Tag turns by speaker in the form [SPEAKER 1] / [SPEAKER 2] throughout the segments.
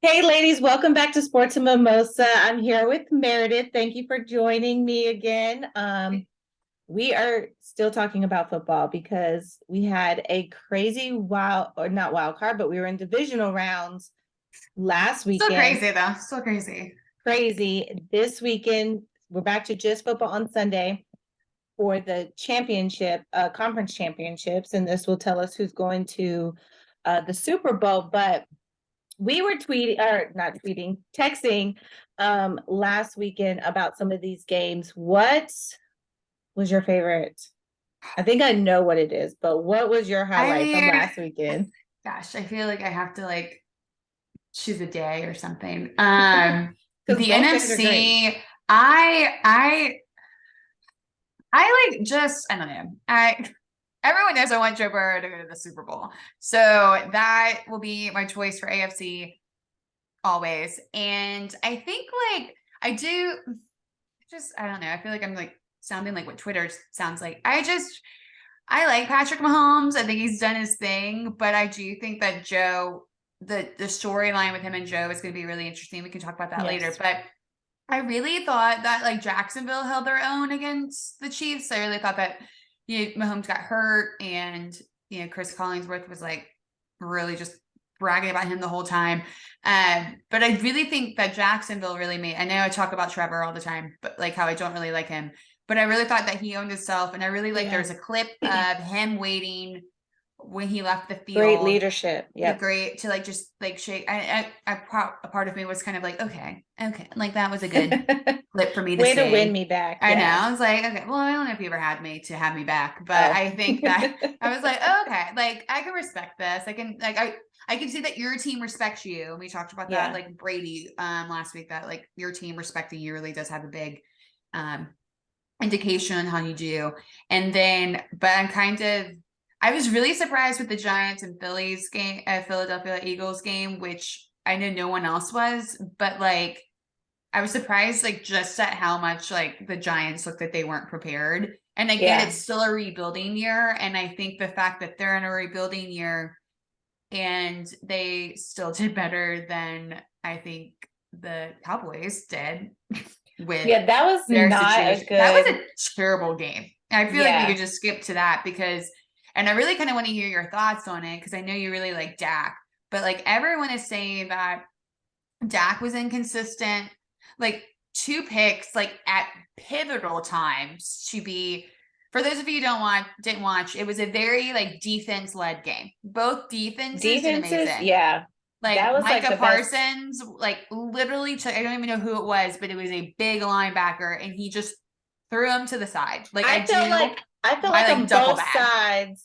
[SPEAKER 1] Hey, ladies, welcome back to Sports and Mimosa. I'm here with Meredith. Thank you for joining me again. We are still talking about football because we had a crazy wild, or not wild card, but we were in divisional rounds last
[SPEAKER 2] Still
[SPEAKER 1] weekend.
[SPEAKER 2] crazy though. Still crazy.
[SPEAKER 1] Crazy. This weekend, we're back to just football on Sunday for the championship, conference championships, and this will tell us who's going to the Super Bowl. But we were tweeting or not tweeting, texting last weekend about some of these games. What was your favorite? I think I know what it is, but what was your
[SPEAKER 2] I
[SPEAKER 1] highlight from
[SPEAKER 2] mean,
[SPEAKER 1] last weekend?
[SPEAKER 2] gosh, I feel like I have to choose a day or something.
[SPEAKER 1] Because
[SPEAKER 2] The
[SPEAKER 1] both days are great.
[SPEAKER 2] NFC, I I don't know. Everyone knows I want Joe Burrow to go to the Super Bowl. So that will be my choice for AFC always. And I think I do just I don't know. I feel like I'm sounding like what Twitter sounds like. I like Patrick Mahomes. I think he's done his thing, but I do think that the storyline with him and Joe is going to be really interesting. We can talk about that later.
[SPEAKER 1] Yes.
[SPEAKER 2] But I really thought that Jacksonville held their own against the Chiefs. I really thought that Mahomes got hurt, and Chris Collinsworth was really just bragging about him the whole time. But I really think that Jacksonville really made. I know I talk about Trevor all the time, but how I don't really like him. But I really thought that he owned himself, and I really there's a clip of him waiting when he left the
[SPEAKER 1] Great
[SPEAKER 2] field.
[SPEAKER 1] leadership.
[SPEAKER 2] The
[SPEAKER 1] Yep.
[SPEAKER 2] great to just shake. A part of me was kind of okay, that was a good clip for me to
[SPEAKER 1] Way to win
[SPEAKER 2] see.
[SPEAKER 1] me back.
[SPEAKER 2] I know.
[SPEAKER 1] Yeah.
[SPEAKER 2] I was okay, well, I don't know if you ever had me to have me back, but
[SPEAKER 1] Oh.
[SPEAKER 2] I think that I was oh, okay, I can respect this. I can I can see that your team respects you. And we talked about that
[SPEAKER 1] Yeah.
[SPEAKER 2] Brady last week, that your team respecting you really does have a big um indication on how you do. And then but I was really surprised with the Giants and Phillies game, Philadelphia Eagles game, which I know no one else was, but I was surprised just at how much the Giants looked like they weren't prepared. And again,
[SPEAKER 1] Yeah.
[SPEAKER 2] it's still a rebuilding year. And I think the fact that they're in a rebuilding year and they still did better than I think the Cowboys did with
[SPEAKER 1] Yeah, that was
[SPEAKER 2] their
[SPEAKER 1] not a
[SPEAKER 2] situation. That was
[SPEAKER 1] good.
[SPEAKER 2] a terrible game. And I feel like we could
[SPEAKER 1] Yeah.
[SPEAKER 2] just skip to that and I really kind of want to hear your thoughts on it because I know you really like Dak, but everyone is saying that Dak was inconsistent, two picks, at pivotal times to be. For those of you who didn't watch, it was a very defense led game. Both defenses did
[SPEAKER 1] Defenses,
[SPEAKER 2] amazing.
[SPEAKER 1] yeah. That was like
[SPEAKER 2] Micah
[SPEAKER 1] the best.
[SPEAKER 2] Parsons, literally took, I don't even know who it was, but it was a big linebacker, and he just threw him to the side.
[SPEAKER 1] I felt like I felt
[SPEAKER 2] By
[SPEAKER 1] like on
[SPEAKER 2] duffel
[SPEAKER 1] both
[SPEAKER 2] bag.
[SPEAKER 1] sids,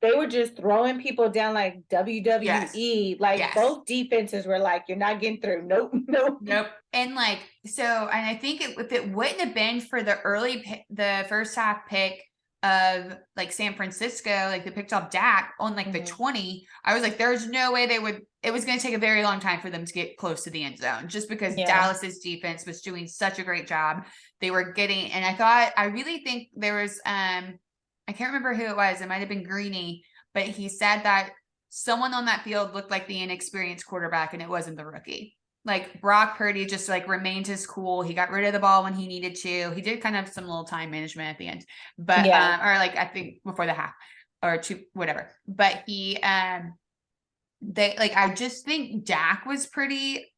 [SPEAKER 1] they were just throwing people down like
[SPEAKER 2] Yes.
[SPEAKER 1] WWE. Like
[SPEAKER 2] Yes.
[SPEAKER 1] both defenses were like, "You're not getting through." Nope, nope.
[SPEAKER 2] Nope. And and I think if it wouldn't have been for the first half pick of San Francisco, they picked off Dak on the 20, I was there's no way it was going to take a very long time for them to get close to the end zone just because
[SPEAKER 1] Yeah,
[SPEAKER 2] Dallas's defense was doing such a great job. They were getting, and I really think there was, I can't remember who it was. It might've been Greeny, but he said that someone on that field looked like the inexperienced quarterback and it wasn't the rookie. Brock Purdy just remained his cool. He got rid of the ball when he needed to. He did kind of some little time management at the end, but
[SPEAKER 1] yeah.
[SPEAKER 2] or I think before the half or two, whatever. But I just think Dak was pretty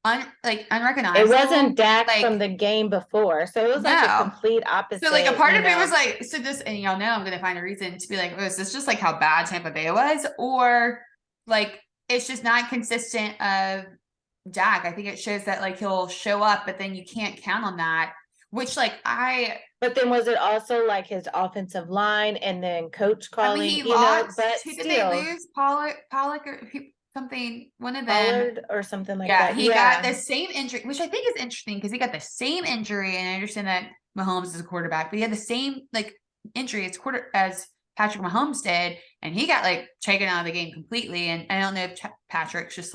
[SPEAKER 1] It
[SPEAKER 2] unrecognizable.
[SPEAKER 1] wasn't Dak from the game before, so it was like a
[SPEAKER 2] No.
[SPEAKER 1] complete
[SPEAKER 2] So a
[SPEAKER 1] opposite.
[SPEAKER 2] part of me was so this, and y'all know I'm gonna find a reason to be oh, is this just how bad Tampa Bay was, or it's just not consistent of Dak. I think it shows that he'll show up, but then you can't count on that. Which
[SPEAKER 1] But then was it also like his offensive line and then coach
[SPEAKER 2] I mean
[SPEAKER 1] calling?
[SPEAKER 2] he lost.
[SPEAKER 1] But
[SPEAKER 2] Who did they
[SPEAKER 1] still,
[SPEAKER 2] lose? Pollock or something? One of them.
[SPEAKER 1] Pollard or something like
[SPEAKER 2] Yeah,
[SPEAKER 1] that.
[SPEAKER 2] he got
[SPEAKER 1] Yeah,
[SPEAKER 2] the same injury, which I think is interesting because he got the same injury, and I understand that Mahomes is a quarterback, but he had the same injury as Patrick Mahomes did, and he got taken out of the game completely. And I don't know if Patrick's just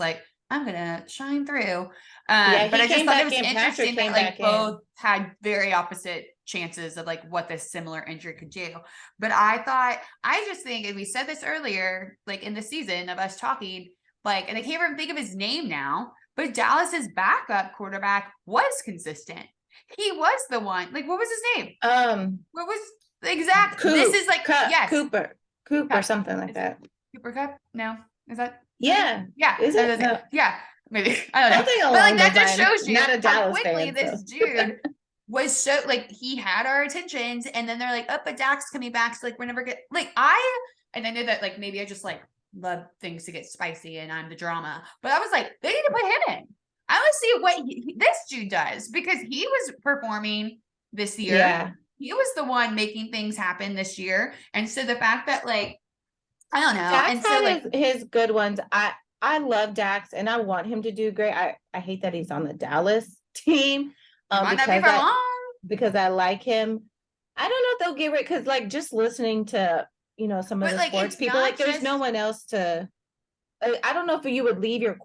[SPEAKER 2] I'm gonna shine through.
[SPEAKER 1] yeah.
[SPEAKER 2] But
[SPEAKER 1] He
[SPEAKER 2] I just
[SPEAKER 1] came
[SPEAKER 2] thought it
[SPEAKER 1] back
[SPEAKER 2] was
[SPEAKER 1] in. Patrick
[SPEAKER 2] interesting that
[SPEAKER 1] came back in.
[SPEAKER 2] both had very opposite chances of what this similar injury could do. But I just think, and we said this earlier, in the season of us talking, and I can't even think of his name now, but Dallas's backup quarterback was consistent. He was the one. Like, what was his name? What was the exact? This is like yes,
[SPEAKER 1] Cooper
[SPEAKER 2] Cup.
[SPEAKER 1] something like
[SPEAKER 2] Is
[SPEAKER 1] that.
[SPEAKER 2] Cooper Cup? No, is that?
[SPEAKER 1] Yeah,
[SPEAKER 2] Yeah,
[SPEAKER 1] is it? No.
[SPEAKER 2] yeah, maybe I don't know.
[SPEAKER 1] Something
[SPEAKER 2] But
[SPEAKER 1] along
[SPEAKER 2] like that
[SPEAKER 1] those
[SPEAKER 2] just
[SPEAKER 1] lines.
[SPEAKER 2] shows you
[SPEAKER 1] Not a
[SPEAKER 2] how
[SPEAKER 1] Dallas
[SPEAKER 2] quickly
[SPEAKER 1] fan,
[SPEAKER 2] this
[SPEAKER 1] so.
[SPEAKER 2] dude was so like he had our attentions, and then they're like, oh, but Dak's coming back, so like we're never get like and I know that like maybe I just like love things to get spicy and I'm the drama, but I was like, they need to put him in. I want to see what this dude does because he was performing this year.
[SPEAKER 1] Yeah.
[SPEAKER 2] He was the one making things happen this year, and so the fact that like I don't know,
[SPEAKER 1] Dax
[SPEAKER 2] and so
[SPEAKER 1] had
[SPEAKER 2] like
[SPEAKER 1] his good ones. I love Dax and I want him to do great. I hate that he's on the Dallas team.
[SPEAKER 2] might not be for long.
[SPEAKER 1] Because I like him. I don't know if they'll get rid because like just listening to some of
[SPEAKER 2] But
[SPEAKER 1] the
[SPEAKER 2] like
[SPEAKER 1] sports
[SPEAKER 2] it's
[SPEAKER 1] people,
[SPEAKER 2] not
[SPEAKER 1] like there's no
[SPEAKER 2] just
[SPEAKER 1] one else to I don't know if you would leave your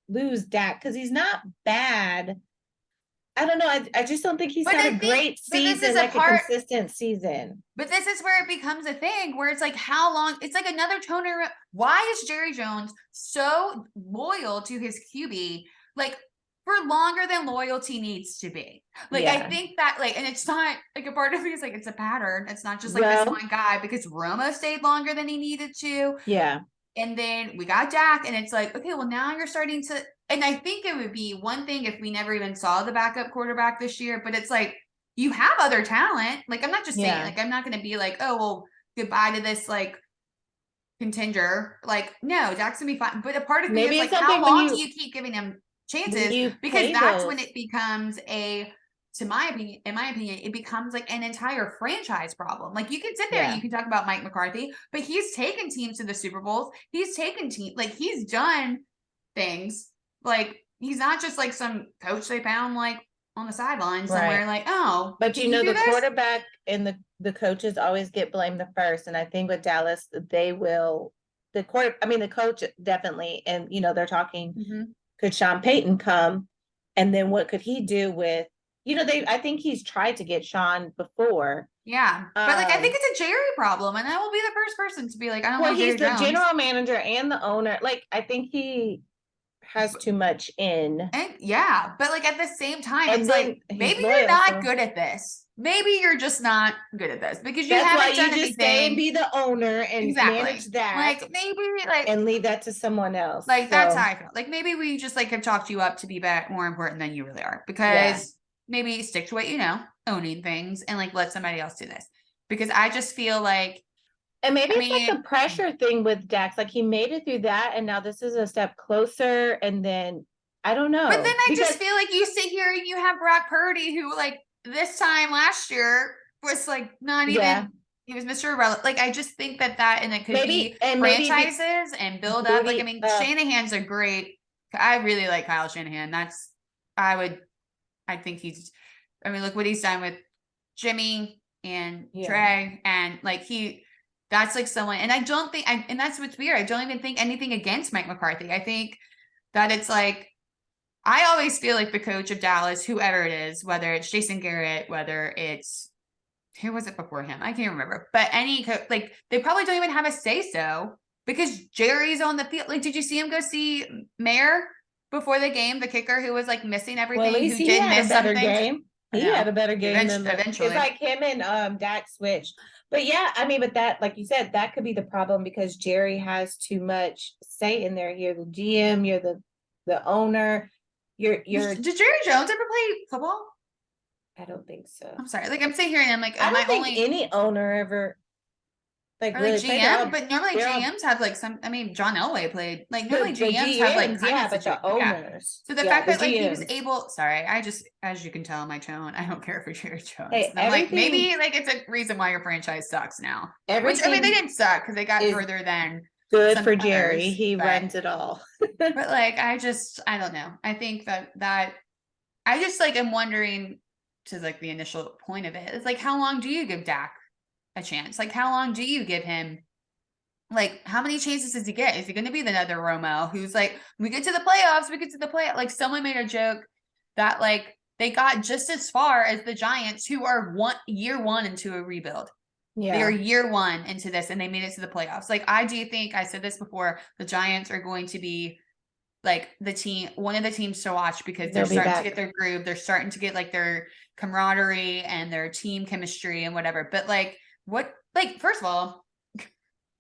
[SPEAKER 1] lose Dak because he's not bad. I don't know. I just don't think he's
[SPEAKER 2] But
[SPEAKER 1] had
[SPEAKER 2] I
[SPEAKER 1] a
[SPEAKER 2] think-
[SPEAKER 1] great
[SPEAKER 2] but this is
[SPEAKER 1] season,
[SPEAKER 2] a
[SPEAKER 1] like a
[SPEAKER 2] part-
[SPEAKER 1] consistent season.
[SPEAKER 2] But this is where it becomes a thing where it's like, how long? It's like another toner. Why is Jerry Jones so loyal to his QB? Like for longer than loyalty needs to be. Like I
[SPEAKER 1] Yeah.
[SPEAKER 2] think that like, and it's not like a part of me is like it's a pattern. It's not just like
[SPEAKER 1] Well-
[SPEAKER 2] this one guy because Romo stayed longer than he needed to.
[SPEAKER 1] Yeah.
[SPEAKER 2] And then we got Dak, and it's like, okay, well now you're starting to. And I think it would be one thing if we never even saw the backup quarterback this year, but it's like you have other talent. Like I'm not just saying,
[SPEAKER 1] Yeah.
[SPEAKER 2] like I'm not going to be like, oh well, goodbye to this like contender. Like no, Dak's gonna be fine. But a part of me
[SPEAKER 1] Maybe
[SPEAKER 2] is
[SPEAKER 1] it's
[SPEAKER 2] like, how
[SPEAKER 1] something when
[SPEAKER 2] long
[SPEAKER 1] you-
[SPEAKER 2] do you keep giving him
[SPEAKER 1] when
[SPEAKER 2] chances?
[SPEAKER 1] you
[SPEAKER 2] Because
[SPEAKER 1] play
[SPEAKER 2] that's
[SPEAKER 1] those-
[SPEAKER 2] when it becomes in my opinion, it becomes like an entire franchise problem. Like you can sit there and
[SPEAKER 1] Yeah.
[SPEAKER 2] you can talk about Mike McCarthy, but he's taken teams to the Super Bowls. He's taken like he's done things. Like he's not just like some coach they found like on the sideline somewhere.
[SPEAKER 1] Right.
[SPEAKER 2] Like, oh,
[SPEAKER 1] But
[SPEAKER 2] can
[SPEAKER 1] the
[SPEAKER 2] do this?
[SPEAKER 1] quarterback and the coaches always get blamed the first. And I think with Dallas, they will the coach definitely, and they're talking,
[SPEAKER 2] Mhm.
[SPEAKER 1] could Sean Payton come? And then what could he do with, I think he's tried to get Sean before.
[SPEAKER 2] Yeah. But like I think
[SPEAKER 1] Um,
[SPEAKER 2] it's a Jerry problem, and I will be the first person to be like, I don't
[SPEAKER 1] Well,
[SPEAKER 2] know
[SPEAKER 1] he's
[SPEAKER 2] Jerry
[SPEAKER 1] the
[SPEAKER 2] Jones.
[SPEAKER 1] general manager and the owner. Like, I think he has too much in.
[SPEAKER 2] And yeah, but like at the same time,
[SPEAKER 1] And
[SPEAKER 2] it's
[SPEAKER 1] then
[SPEAKER 2] like
[SPEAKER 1] he's
[SPEAKER 2] maybe
[SPEAKER 1] loyal,
[SPEAKER 2] you're not
[SPEAKER 1] so-
[SPEAKER 2] good at this. Maybe you're just not good at this because you
[SPEAKER 1] That's why
[SPEAKER 2] haven't done
[SPEAKER 1] you just stay and
[SPEAKER 2] anything.
[SPEAKER 1] be the owner and
[SPEAKER 2] Exactly.
[SPEAKER 1] manage that,
[SPEAKER 2] Like maybe like
[SPEAKER 1] and leave that to someone else.
[SPEAKER 2] like that's
[SPEAKER 1] So,
[SPEAKER 2] how I feel. Like maybe we just like have talked you up to be more important than you really are because
[SPEAKER 1] Yeah.
[SPEAKER 2] maybe stick to what you know, owning things, and like let somebody else do this. Because I just feel like
[SPEAKER 1] and maybe
[SPEAKER 2] I
[SPEAKER 1] it's like
[SPEAKER 2] mean-
[SPEAKER 1] the pressure thing with Dax. Like he made it through that, and now this is a step closer. And then I don't know.
[SPEAKER 2] But then I
[SPEAKER 1] because-
[SPEAKER 2] just feel like you sit here and you have Brock Purdy, who like this time last year was like not even.
[SPEAKER 1] Yeah.
[SPEAKER 2] He was Mr. Irrelevant. Like I just think that and it could
[SPEAKER 1] Maybe-
[SPEAKER 2] be
[SPEAKER 1] and maybe
[SPEAKER 2] franchises and build up. Like I
[SPEAKER 1] maybe,
[SPEAKER 2] mean, Shanahan's a great. I really like Kyle Shanahan. I think he's. I mean, look what he's done with Jimmy and
[SPEAKER 1] Yeah.
[SPEAKER 2] Trey, and like that's like someone. And I don't think. And that's what's weird. I don't even think anything against Mike McCarthy. I think that it's like. I always feel like the coach of Dallas, whoever it is, whether it's Jason Garrett, whether it's who was it before him, I can't remember. But like they probably don't even have a say so because Jerry's on the field. Like, did you see him go see Mayer before the game, the kicker who was like missing everything,
[SPEAKER 1] Well, at least
[SPEAKER 2] who
[SPEAKER 1] he
[SPEAKER 2] did
[SPEAKER 1] had
[SPEAKER 2] miss
[SPEAKER 1] a better
[SPEAKER 2] something?
[SPEAKER 1] game.
[SPEAKER 2] I
[SPEAKER 1] He
[SPEAKER 2] know.
[SPEAKER 1] had a better game than
[SPEAKER 2] Eventually.
[SPEAKER 1] It's like him and Dax switched. But yeah, I mean, but that, like you said, that could be the problem because Jerry has too much say in there. You're the GM, you're the owner. You're
[SPEAKER 2] Did Jerry Jones ever play football?
[SPEAKER 1] I don't think so.
[SPEAKER 2] I'm sorry. Like I'm sitting here and I'm like,
[SPEAKER 1] I
[SPEAKER 2] am
[SPEAKER 1] don't
[SPEAKER 2] I
[SPEAKER 1] think
[SPEAKER 2] only
[SPEAKER 1] any owner ever
[SPEAKER 2] or
[SPEAKER 1] really
[SPEAKER 2] like
[SPEAKER 1] played.
[SPEAKER 2] GM? But normally
[SPEAKER 1] they're all-
[SPEAKER 2] GMs have like some. I mean, John Elway played. Like
[SPEAKER 1] the
[SPEAKER 2] normally GMs have like
[SPEAKER 1] GMs,
[SPEAKER 2] kind
[SPEAKER 1] yeah,
[SPEAKER 2] of
[SPEAKER 1] but the owners.
[SPEAKER 2] So the
[SPEAKER 1] yeah,
[SPEAKER 2] fact
[SPEAKER 1] the
[SPEAKER 2] that like he was
[SPEAKER 1] GMs.
[SPEAKER 2] able, sorry, I just, as you can tell in my tone, I don't care for Jerry Jones.
[SPEAKER 1] Hey,
[SPEAKER 2] And I'm like, maybe
[SPEAKER 1] everything-
[SPEAKER 2] like it's a reason why your franchise sucks now. Which I
[SPEAKER 1] Everything
[SPEAKER 2] mean, they didn't suck because they got
[SPEAKER 1] is
[SPEAKER 2] further than.
[SPEAKER 1] good
[SPEAKER 2] some
[SPEAKER 1] for Jerry.
[SPEAKER 2] others,
[SPEAKER 1] He
[SPEAKER 2] but-
[SPEAKER 1] runs it all.
[SPEAKER 2] But like, I don't know. I think that I just like am wondering to like the initial point of it. It's like, how long do you give Dak a chance? Like, how long do you give him? Like, how many chances does he get? Is he going to be the another Romo who's like, we get to the playoffs, Like, someone made a joke that like they got just as far as the Giants, who are year one into a rebuild.
[SPEAKER 1] Yeah.
[SPEAKER 2] They're year one into this, and they made it to the playoffs. Like, I do think I said this before. The Giants are going to be like one of the teams to watch because they're
[SPEAKER 1] They'll be
[SPEAKER 2] starting to
[SPEAKER 1] back.
[SPEAKER 2] get their groove. They're starting to get like their camaraderie and their team chemistry and whatever. But like, first of all,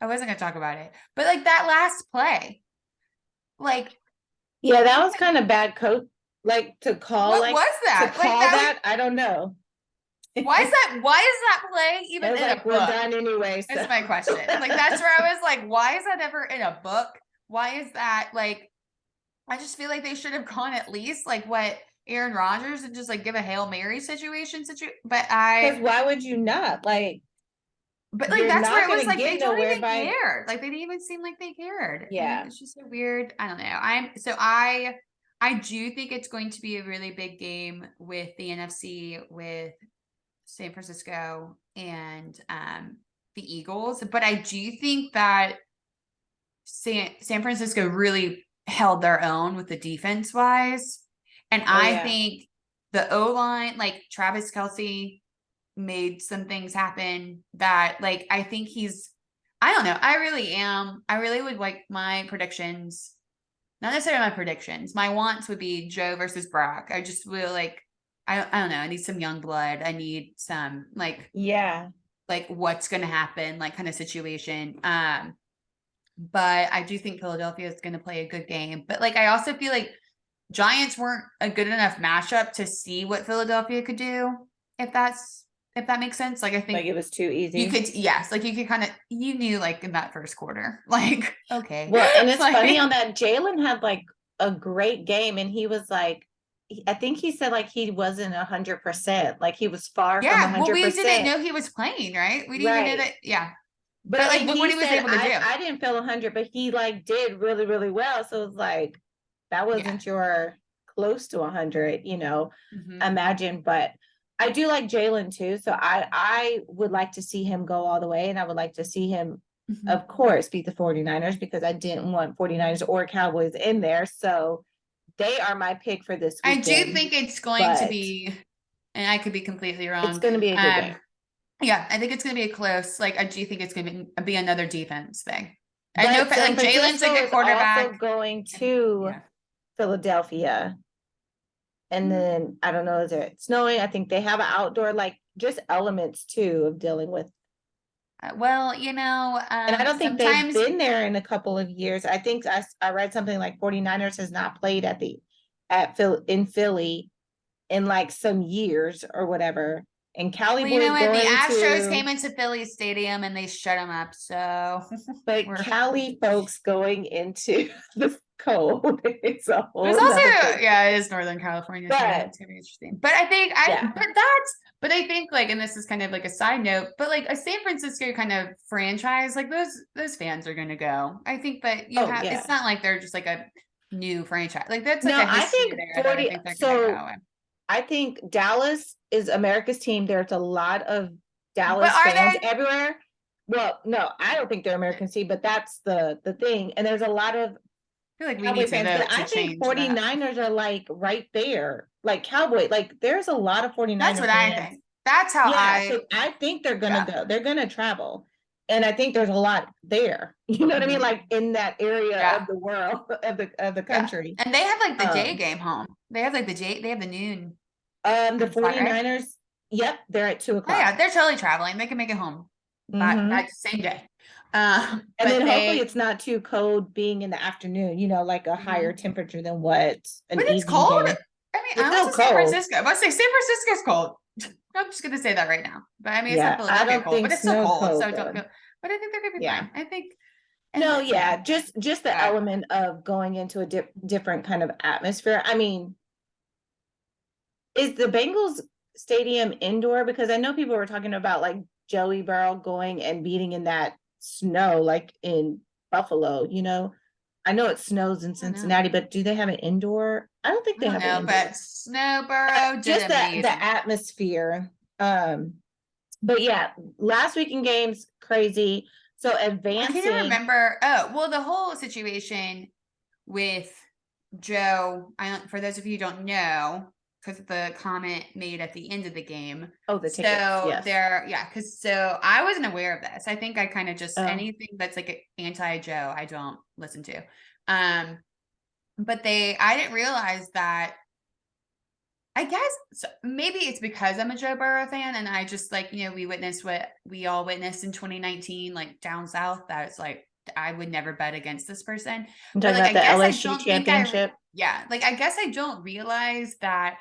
[SPEAKER 2] I wasn't going to talk about it, but like that last play, like,
[SPEAKER 1] Yeah, that was kind of bad coach. Like to call,
[SPEAKER 2] what
[SPEAKER 1] like
[SPEAKER 2] was that?
[SPEAKER 1] to
[SPEAKER 2] Like
[SPEAKER 1] call
[SPEAKER 2] that
[SPEAKER 1] that, I don't know.
[SPEAKER 2] why is that play even
[SPEAKER 1] It was
[SPEAKER 2] in a
[SPEAKER 1] like we're
[SPEAKER 2] book?
[SPEAKER 1] done anyway. So.
[SPEAKER 2] That's my question. Like, that's where I was like, why is that ever in a book? Why is that like, I just feel like they should have gone at least like what Aaron Rodgers and just like give a Hail Mary situation.
[SPEAKER 1] Because why would you not?
[SPEAKER 2] But like
[SPEAKER 1] You're
[SPEAKER 2] that's where
[SPEAKER 1] not
[SPEAKER 2] it was
[SPEAKER 1] gonna
[SPEAKER 2] like they
[SPEAKER 1] get
[SPEAKER 2] don't
[SPEAKER 1] nowhere
[SPEAKER 2] even
[SPEAKER 1] by.
[SPEAKER 2] care. Like they didn't even seem like they cared.
[SPEAKER 1] Yeah.
[SPEAKER 2] And it's just a weird, I don't know. I do think it's going to be a really big game with the NFC with San Francisco and the Eagles. But I do think that San Francisco really held their own with the defense wise. And I think the O-line, like Travis Kelce made some things happen that like I think I don't know. I really would like my predictions. Not necessarily my predictions. My wants would be Joe versus Brock. I just will like I don't know. I need some young blood. I need some like what's gonna happen, like kind of situation. But I do think Philadelphia is gonna play a good game. But like I also feel like Giants weren't a good enough matchup to see what Philadelphia could do, if that makes sense. Like I think
[SPEAKER 1] Like it was too easy.
[SPEAKER 2] you could you knew like in that first quarter. Like, okay.
[SPEAKER 1] Well, and it's
[SPEAKER 2] like,
[SPEAKER 1] funny on that Jalen had like a great game and he was like I think he said like he wasn't 100%. Like he was far from
[SPEAKER 2] yeah, well,
[SPEAKER 1] 100%.
[SPEAKER 2] we didn't know he was playing, right? We didn't even know that, yeah.
[SPEAKER 1] But
[SPEAKER 2] like
[SPEAKER 1] and
[SPEAKER 2] look what he was
[SPEAKER 1] said,
[SPEAKER 2] able to do.
[SPEAKER 1] I didn't feel 100, but he like did really, really well. So it's like that wasn't your close to 100, imagine. But I do like Jalen too. So I would like to see him go all the way. And I would like to see him, of course, beat the 49ers because I didn't want 49ers or Cowboys in there. So they are my pick for this weekend.
[SPEAKER 2] I do think it's going to be, and I could be completely wrong.
[SPEAKER 1] It's going to be a good game.
[SPEAKER 2] Yeah, I think it's going to be close. Like, I do think it's going to be another defense thing.
[SPEAKER 1] But
[SPEAKER 2] I know, like Jalen's a good quarterback.
[SPEAKER 1] Also going to Philadelphia, and then I don't know, is it snowing? I think they have an outdoor, like just elements too of dealing with.
[SPEAKER 2] Well,
[SPEAKER 1] and I don't think they've been there in a couple of years. I think I read something like 49ers has not played in Philly in like some years or whatever. And Cali
[SPEAKER 2] well, you know what? The Astros came into Philly Stadium and they shut them up. So,
[SPEAKER 1] but Cali folks going into the cold, it's a whole.
[SPEAKER 2] It's also it is Northern California. But, so it's gonna be interesting. But I think but I think like, and this is kind of like a side note, but like a San Francisco kind of franchise, like those fans are gonna go. I think that it's not like they're just like a new franchise. Like that's like a history there. I think they're gonna go.
[SPEAKER 1] I think Dallas is America's team. There's a lot of Dallas fans everywhere. Well, no, I don't think they're American team, but that's the thing. And there's a lot of
[SPEAKER 2] I feel like we need fans, but
[SPEAKER 1] I think 49ers are like right there. Like Cowboy, like there's a lot of 49ers.
[SPEAKER 2] That's what I think. That's how
[SPEAKER 1] I think they're gonna go. They're gonna travel. And I think there's a lot there. You know what I mean? Like in that area of the world, of the country.
[SPEAKER 2] And they have like the day game home. They have like they have the noon.
[SPEAKER 1] The 49ers, yep, they're at 2:00.
[SPEAKER 2] Oh, yeah, they're totally traveling. They can make it home that same day.
[SPEAKER 1] And then hopefully it's not too cold being in the afternoon, like a higher temperature than what
[SPEAKER 2] an But it's cold. Game. I mean, I went to San Francisco. I must say San Francisco's cold. I'm just gonna say that right now. But I mean, it's not Philadelphia cold, but it's still cold. So don't feel, but I think they're gonna be fine. I think just the element of going into a different kind of atmosphere. I mean, is the Bengals stadium indoor? Because I know people were talking about like Joey Burrow going and beating in that snow, like in Buffalo, I know it snows in Cincinnati, but do they have an indoor? I don't think they have an indoor. But Snowboro,
[SPEAKER 1] just the atmosphere. But yeah, last weekend games, crazy. So advancing.
[SPEAKER 2] I can't remember. Oh, well, the whole situation with Joe, for those of you who don't know, because of the comment made at the end of the game.
[SPEAKER 1] Oh, the tickets.
[SPEAKER 2] So I wasn't aware of this. I think I kind of just anything that's like anti-Joe, I don't listen to. but I didn't realize that. I guess maybe it's because I'm a Joe Burrow fan and I just like, we witnessed what we all witnessed in 2019, like down south. That's like, I would never bet against this person.
[SPEAKER 1] I'm
[SPEAKER 2] But
[SPEAKER 1] talking
[SPEAKER 2] like,
[SPEAKER 1] about
[SPEAKER 2] I
[SPEAKER 1] the
[SPEAKER 2] guess I
[SPEAKER 1] LSU
[SPEAKER 2] don't think
[SPEAKER 1] championship.
[SPEAKER 2] yeah, like, I guess I don't realize that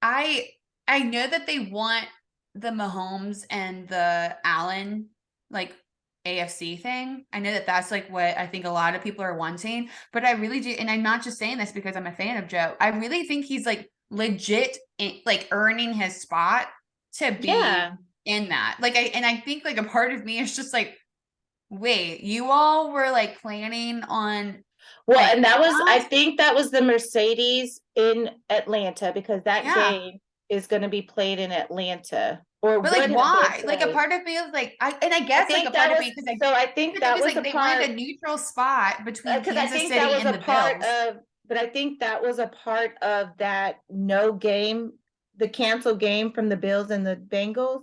[SPEAKER 2] I, I know that they want the Mahomes and the Allen, like, AFC thing. I know that that's like what I think a lot of people are wanting, but I really do. And I'm not just saying this because I'm a fan of Joe. I really think he's like legit, like earning his spot to be
[SPEAKER 1] Yeah.
[SPEAKER 2] in that. Like, I think like a part of me is just like, wait, you all were like planning on
[SPEAKER 1] Well,
[SPEAKER 2] like
[SPEAKER 1] and that was, I
[SPEAKER 2] us?
[SPEAKER 1] think that was the Mercedes in Atlanta because that
[SPEAKER 2] Yeah.
[SPEAKER 1] game is going to be played in Atlanta or
[SPEAKER 2] But like,
[SPEAKER 1] would have been
[SPEAKER 2] why? Like, a
[SPEAKER 1] played.
[SPEAKER 2] part of me is like, I
[SPEAKER 1] I
[SPEAKER 2] guess like a
[SPEAKER 1] think
[SPEAKER 2] part
[SPEAKER 1] that
[SPEAKER 2] of
[SPEAKER 1] was,
[SPEAKER 2] me because
[SPEAKER 1] so I think
[SPEAKER 2] it
[SPEAKER 1] that
[SPEAKER 2] was
[SPEAKER 1] was
[SPEAKER 2] like
[SPEAKER 1] a
[SPEAKER 2] they wanted
[SPEAKER 1] part,
[SPEAKER 2] a neutral spot between
[SPEAKER 1] because I
[SPEAKER 2] Kansas
[SPEAKER 1] think that
[SPEAKER 2] City
[SPEAKER 1] was
[SPEAKER 2] and
[SPEAKER 1] a
[SPEAKER 2] the
[SPEAKER 1] part
[SPEAKER 2] Bills.
[SPEAKER 1] of, but I think that was a part of that no game, the canceled game from the Bills and the Bengals.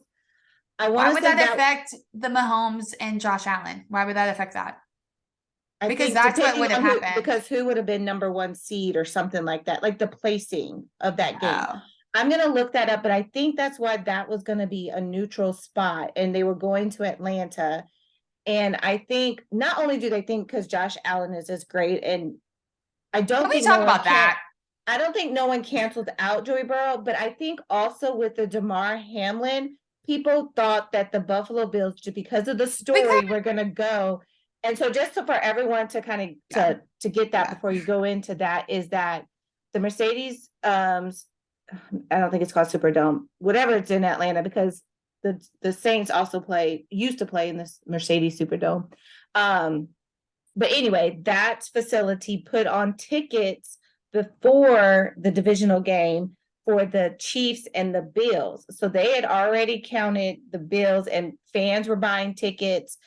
[SPEAKER 1] I
[SPEAKER 2] Why
[SPEAKER 1] want to
[SPEAKER 2] would
[SPEAKER 1] say
[SPEAKER 2] that
[SPEAKER 1] that,
[SPEAKER 2] affect the Mahomes and Josh Allen? Why would that affect that?
[SPEAKER 1] I
[SPEAKER 2] Because
[SPEAKER 1] think
[SPEAKER 2] that's what
[SPEAKER 1] depending
[SPEAKER 2] would have
[SPEAKER 1] on who,
[SPEAKER 2] happened.
[SPEAKER 1] because who would have been number one seed or something like that, like the placing of that game.
[SPEAKER 2] Oh,
[SPEAKER 1] I'm gonna look that up, but I think that's why that was gonna be a neutral spot, and they were going to Atlanta. And I think not only do they think because Josh Allen is as great, and I
[SPEAKER 2] can
[SPEAKER 1] don't
[SPEAKER 2] we
[SPEAKER 1] think no
[SPEAKER 2] talk
[SPEAKER 1] one
[SPEAKER 2] about
[SPEAKER 1] can't.
[SPEAKER 2] that?
[SPEAKER 1] I don't think no one canceled out Joey Burrow, but I think also with the Damar Hamlin, people thought that the Buffalo Bills, just because of the
[SPEAKER 2] Because
[SPEAKER 1] story, were gonna go. And so just for everyone to kind of
[SPEAKER 2] yeah,
[SPEAKER 1] to get that
[SPEAKER 2] yeah.
[SPEAKER 1] before you go into that is that the Mercedes I don't think it's called Superdome, whatever it's in Atlanta, because the Saints also used to play in this Mercedes Superdome. Um, but anyway, that facility put on tickets before the divisional game for the Chiefs and the Bills. So they had already counted the Bills, and fans were buying tickets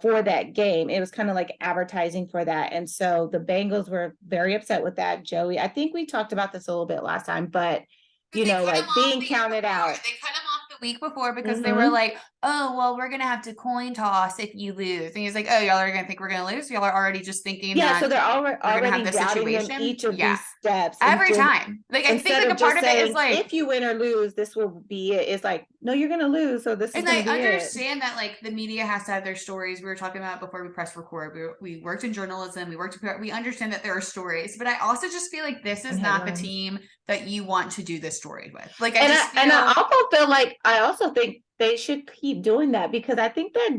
[SPEAKER 1] for that game. It was kind of like advertising for that. And so the Bengals were very upset with that, Joey. I think we talked about this a little bit last time, but
[SPEAKER 2] Because they cut him
[SPEAKER 1] like
[SPEAKER 2] off
[SPEAKER 1] being
[SPEAKER 2] the year
[SPEAKER 1] counted
[SPEAKER 2] before.
[SPEAKER 1] out.
[SPEAKER 2] They cut him off the week before because they were
[SPEAKER 1] Mm-hmm.
[SPEAKER 2] like, "Oh, well, we're gonna have to coin toss if you lose." And he's like, "Oh, y'all are gonna think we're gonna lose? Y'all are already just thinking
[SPEAKER 1] Yeah, so
[SPEAKER 2] that
[SPEAKER 1] they're
[SPEAKER 2] we're gonna have
[SPEAKER 1] already
[SPEAKER 2] this
[SPEAKER 1] doubting them
[SPEAKER 2] situation."
[SPEAKER 1] each of
[SPEAKER 2] Yeah,
[SPEAKER 1] these steps, and
[SPEAKER 2] every time. Like, I think
[SPEAKER 1] instead
[SPEAKER 2] like
[SPEAKER 1] of
[SPEAKER 2] a part
[SPEAKER 1] just
[SPEAKER 2] of it is
[SPEAKER 1] saying
[SPEAKER 2] like,
[SPEAKER 1] if you win or lose, this will be it. It's like, no, you're gonna lose, so this is
[SPEAKER 2] and
[SPEAKER 1] gonna
[SPEAKER 2] I
[SPEAKER 1] be it.
[SPEAKER 2] understand that like the media has to have their stories. We were talking about before we press record. We worked in journalism. We understand that there are stories, but I also just feel like this is
[SPEAKER 1] And
[SPEAKER 2] not the
[SPEAKER 1] headlines.
[SPEAKER 2] team that you want to do this story with. Like, I
[SPEAKER 1] And
[SPEAKER 2] just
[SPEAKER 1] I
[SPEAKER 2] feel
[SPEAKER 1] also feel like I also think they should keep doing that because I think that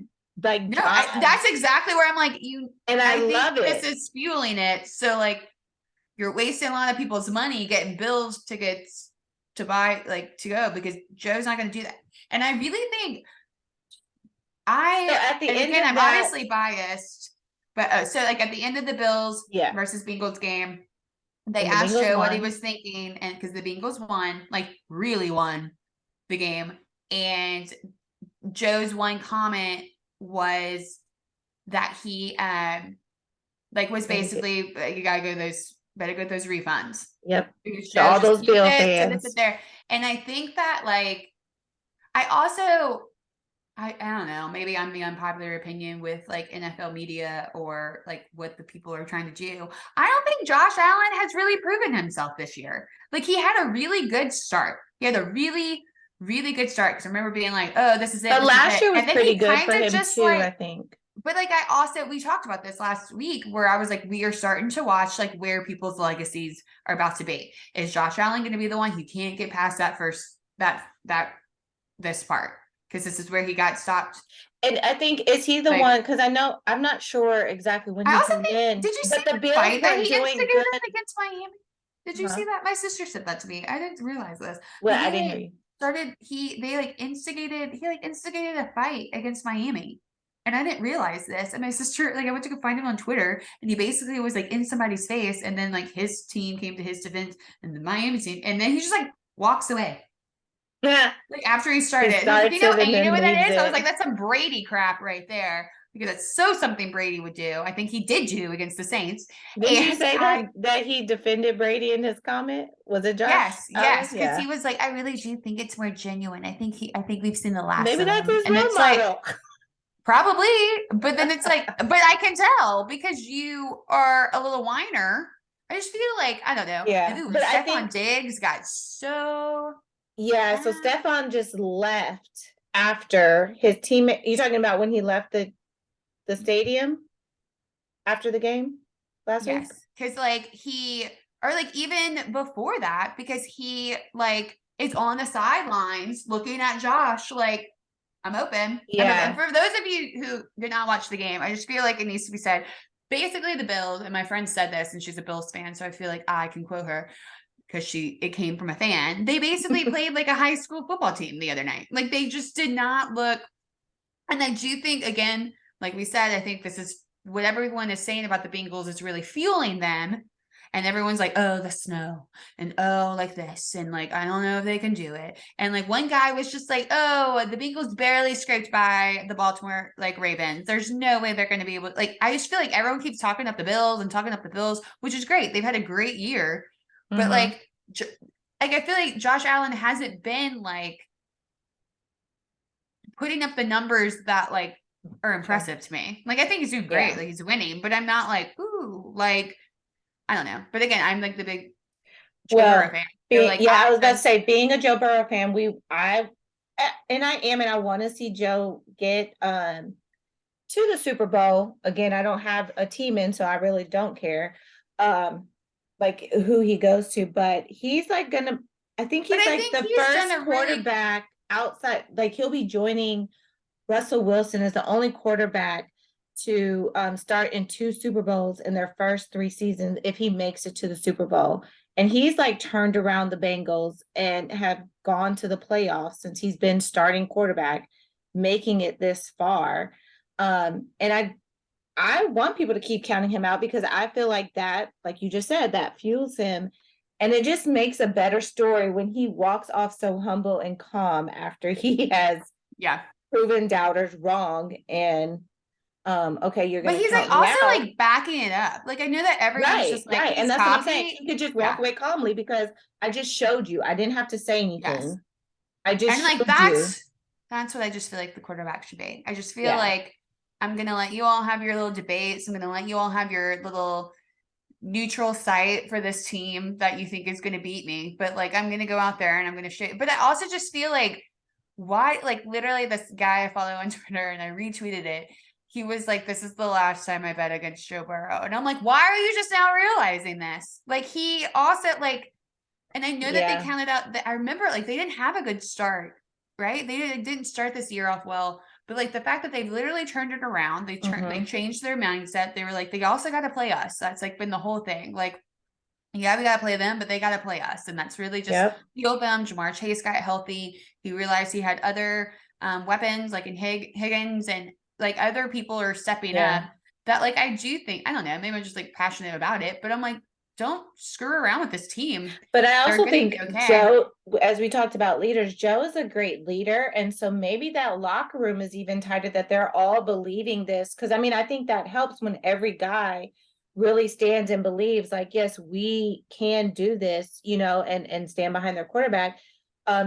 [SPEAKER 1] like
[SPEAKER 2] no,
[SPEAKER 1] drives,
[SPEAKER 2] that's exactly where I'm like,
[SPEAKER 1] and I
[SPEAKER 2] I think
[SPEAKER 1] love
[SPEAKER 2] this
[SPEAKER 1] it.
[SPEAKER 2] is fueling it. So like you're wasting a lot of people's money getting Bills tickets to buy, like to go because Joe's not going to do that. And I really think
[SPEAKER 1] So at the
[SPEAKER 2] and
[SPEAKER 1] end
[SPEAKER 2] again,
[SPEAKER 1] of
[SPEAKER 2] I'm
[SPEAKER 1] that,
[SPEAKER 2] obviously biased, but so like at the end of the Bills
[SPEAKER 1] yeah,
[SPEAKER 2] versus Bengals game, they
[SPEAKER 1] and the
[SPEAKER 2] asked
[SPEAKER 1] Bengals
[SPEAKER 2] Joe what he
[SPEAKER 1] won.
[SPEAKER 2] was thinking. And because the Bengals won, like really won the game. And Joe's one comment was that he, like was
[SPEAKER 1] Better get,
[SPEAKER 2] basically you gotta go those better get those refunds
[SPEAKER 1] yep,
[SPEAKER 2] because
[SPEAKER 1] to
[SPEAKER 2] Joe
[SPEAKER 1] all
[SPEAKER 2] just
[SPEAKER 1] those
[SPEAKER 2] keeps
[SPEAKER 1] Bill
[SPEAKER 2] it to this it
[SPEAKER 1] fans.
[SPEAKER 2] there. And I think that like I also I don't know, maybe I'm the unpopular opinion with like NFL media or like what the people are trying to do. I don't think Josh Allen has really proven himself this year. Like he had a really good start. He had a really, really good start. Because I remember being like, oh, this is it,
[SPEAKER 1] But
[SPEAKER 2] this is
[SPEAKER 1] last
[SPEAKER 2] it.
[SPEAKER 1] year was
[SPEAKER 2] And then
[SPEAKER 1] pretty
[SPEAKER 2] he
[SPEAKER 1] good
[SPEAKER 2] kind
[SPEAKER 1] for
[SPEAKER 2] of
[SPEAKER 1] him
[SPEAKER 2] just
[SPEAKER 1] too, I
[SPEAKER 2] like
[SPEAKER 1] think.
[SPEAKER 2] but like I also we talked about this last week where I was like, we are starting to watch like where people's legacies are about to be. Is Josh Allen going to be the one who can't get past that first this part? Because this is where he got stopped.
[SPEAKER 1] And I think is he the
[SPEAKER 2] Like
[SPEAKER 1] one? Because I know I'm not sure exactly when
[SPEAKER 2] I
[SPEAKER 1] he
[SPEAKER 2] also
[SPEAKER 1] came
[SPEAKER 2] think,
[SPEAKER 1] in,
[SPEAKER 2] did you see
[SPEAKER 1] but the
[SPEAKER 2] the
[SPEAKER 1] Bills
[SPEAKER 2] fight that
[SPEAKER 1] weren't
[SPEAKER 2] he
[SPEAKER 1] doing good.
[SPEAKER 2] instigated against Miami? Did you see
[SPEAKER 1] Huh?
[SPEAKER 2] that? My sister said that to me. I didn't realize this.
[SPEAKER 1] Well,
[SPEAKER 2] But
[SPEAKER 1] I didn't hear you.
[SPEAKER 2] he like instigated a fight against Miami. And I didn't realize this. And my sister, like I went to go find him on Twitter and he basically was like in somebody's face. And then like his team came to his defense and the Miami team. And then he just like walks away.
[SPEAKER 1] Yeah,
[SPEAKER 2] Like after he
[SPEAKER 1] he
[SPEAKER 2] started, he was like,
[SPEAKER 1] starts it
[SPEAKER 2] and
[SPEAKER 1] and
[SPEAKER 2] you know
[SPEAKER 1] then
[SPEAKER 2] what that
[SPEAKER 1] leaves
[SPEAKER 2] is? I was
[SPEAKER 1] it.
[SPEAKER 2] like, that's some Brady crap right there because that's so something Brady would do. I think he did do against the Saints.
[SPEAKER 1] Didn't you
[SPEAKER 2] And
[SPEAKER 1] say that he defended Brady in his comment? Was it Josh Allen?
[SPEAKER 2] yes, because
[SPEAKER 1] Yeah,
[SPEAKER 2] he was like, I really do think it's more genuine. I think we've seen the last
[SPEAKER 1] maybe
[SPEAKER 2] of
[SPEAKER 1] that's
[SPEAKER 2] him.
[SPEAKER 1] his
[SPEAKER 2] And
[SPEAKER 1] role
[SPEAKER 2] it's like,
[SPEAKER 1] model.
[SPEAKER 2] Probably, but then it's like, but I can tell because you are a little whiner. I just feel like, I don't know.
[SPEAKER 1] Yeah,
[SPEAKER 2] Ooh,
[SPEAKER 1] but I
[SPEAKER 2] Stephon
[SPEAKER 1] think,
[SPEAKER 2] Diggs got so
[SPEAKER 1] yeah, so
[SPEAKER 2] bad.
[SPEAKER 1] Stefan just left after his teammate. You talking about when he left the stadium after the game last week?
[SPEAKER 2] Yes. Cause like or like even before that, because he like is on the sidelines looking at Josh like, I'm open. I'm open. And
[SPEAKER 1] Yeah.
[SPEAKER 2] for those of you who did not watch the game, I just feel like it needs to be said. Basically, the Bills, and my friend said this, and she's a Bills fan, so I feel like I can quote her because it came from a fan. They basically played like a high school football team the other night. Like they just did not look. And I do think, again, like we said, I think this is what everyone is saying about the Bengals is really fueling them. And everyone's like, oh, the snow, and oh, like this, and like, I don't know if they can do it. And like one guy was just like, oh, the Bengals barely scraped by the Baltimore like Ravens. There's no way they're going to be able. Like, I just feel like everyone keeps talking up the Bills and talking up the Bills, which is great. They've had a great year, but
[SPEAKER 1] Mm-hmm.
[SPEAKER 2] like I feel like Josh Allen hasn't been like putting up the numbers that like are
[SPEAKER 1] Yeah.
[SPEAKER 2] impressive to me. Like I think he's doing great,
[SPEAKER 1] Yeah.
[SPEAKER 2] like he's winning, but I'm not like, ooh, like I don't know. But again, I'm like the big Joe Burrow
[SPEAKER 1] Well,
[SPEAKER 2] fan. So like
[SPEAKER 1] yeah,
[SPEAKER 2] I
[SPEAKER 1] I was about to
[SPEAKER 2] just
[SPEAKER 1] say, being a Joe Burrow fan, and I am, and I want to see Joe get to the Super Bowl. Again, I don't have a team in, so I really don't care like who he goes to, but he's like gonna, I think
[SPEAKER 2] but
[SPEAKER 1] he's
[SPEAKER 2] I
[SPEAKER 1] like
[SPEAKER 2] think
[SPEAKER 1] the
[SPEAKER 2] he's done
[SPEAKER 1] first
[SPEAKER 2] a really
[SPEAKER 1] quarterback outside, like he'll be joining Russell Wilson as the only quarterback to start in two Super Bowls in their first three seasons if he makes it to the Super Bowl. And he's like turned around the Bengals and have gone to the playoffs since he's been starting quarterback, making it this far. And I want people to keep counting him out because I feel like that, like you just said, that fuels him. And it just makes a better story when he walks off so humble and calm after he has
[SPEAKER 2] yeah.
[SPEAKER 1] proven doubters wrong. And okay, you're
[SPEAKER 2] But
[SPEAKER 1] gonna
[SPEAKER 2] he's
[SPEAKER 1] count
[SPEAKER 2] like
[SPEAKER 1] me
[SPEAKER 2] also
[SPEAKER 1] out.
[SPEAKER 2] like backing it up. Like I know that everyone's
[SPEAKER 1] Right,
[SPEAKER 2] just like
[SPEAKER 1] right. And
[SPEAKER 2] he's
[SPEAKER 1] that's what I'm saying.
[SPEAKER 2] cocky.
[SPEAKER 1] He could just walk
[SPEAKER 2] Yeah.
[SPEAKER 1] away calmly because I just showed you. I didn't have to say
[SPEAKER 2] Yes.
[SPEAKER 1] anything. I just
[SPEAKER 2] And like
[SPEAKER 1] showed you.
[SPEAKER 2] that's what I just feel like the quarterback should be. I just feel
[SPEAKER 1] Yeah.
[SPEAKER 2] like I'm gonna let you all have your little debates. I'm gonna let you all have your little neutral site for this team that you think is going to beat me. But like, I'm going to go out there and I'm going to show. But I also just feel like, why? Like, literally, this guy I follow on Twitter and I retweeted it. He was like, "This is the last time I bet against Joe Burrow," and I'm like, "Why are you just now realizing this?" Like, he also like, and I know that they
[SPEAKER 1] Yeah.
[SPEAKER 2] counted out. That I remember, like, they didn't have a good start, right? They didn't start this year off well. But like the fact that they've literally turned it around, they
[SPEAKER 1] Mm-hmm.
[SPEAKER 2] changed their mindset. They were like, they also got to play us. That's like been the whole thing. Like, yeah, we got to play them, but they got to play us. And that's really just
[SPEAKER 1] Yep.
[SPEAKER 2] fueled them. Jamar Chase got healthy. He realized he had other weapons like in Higgins and like other people are stepping up
[SPEAKER 1] Yeah.
[SPEAKER 2] that like, I do think, I don't know, maybe I'm just like passionate about it, but I'm like, don't screw around with this team.
[SPEAKER 1] But I
[SPEAKER 2] They're
[SPEAKER 1] also
[SPEAKER 2] going to be
[SPEAKER 1] think
[SPEAKER 2] okay.
[SPEAKER 1] Joe, as we talked about leaders, Joe is a great leader. And so maybe that locker room is even tighter that they're all believing this. Cause I mean, I think that helps when every guy really stands and believes like, yes, we can do this, and stand behind their quarterback.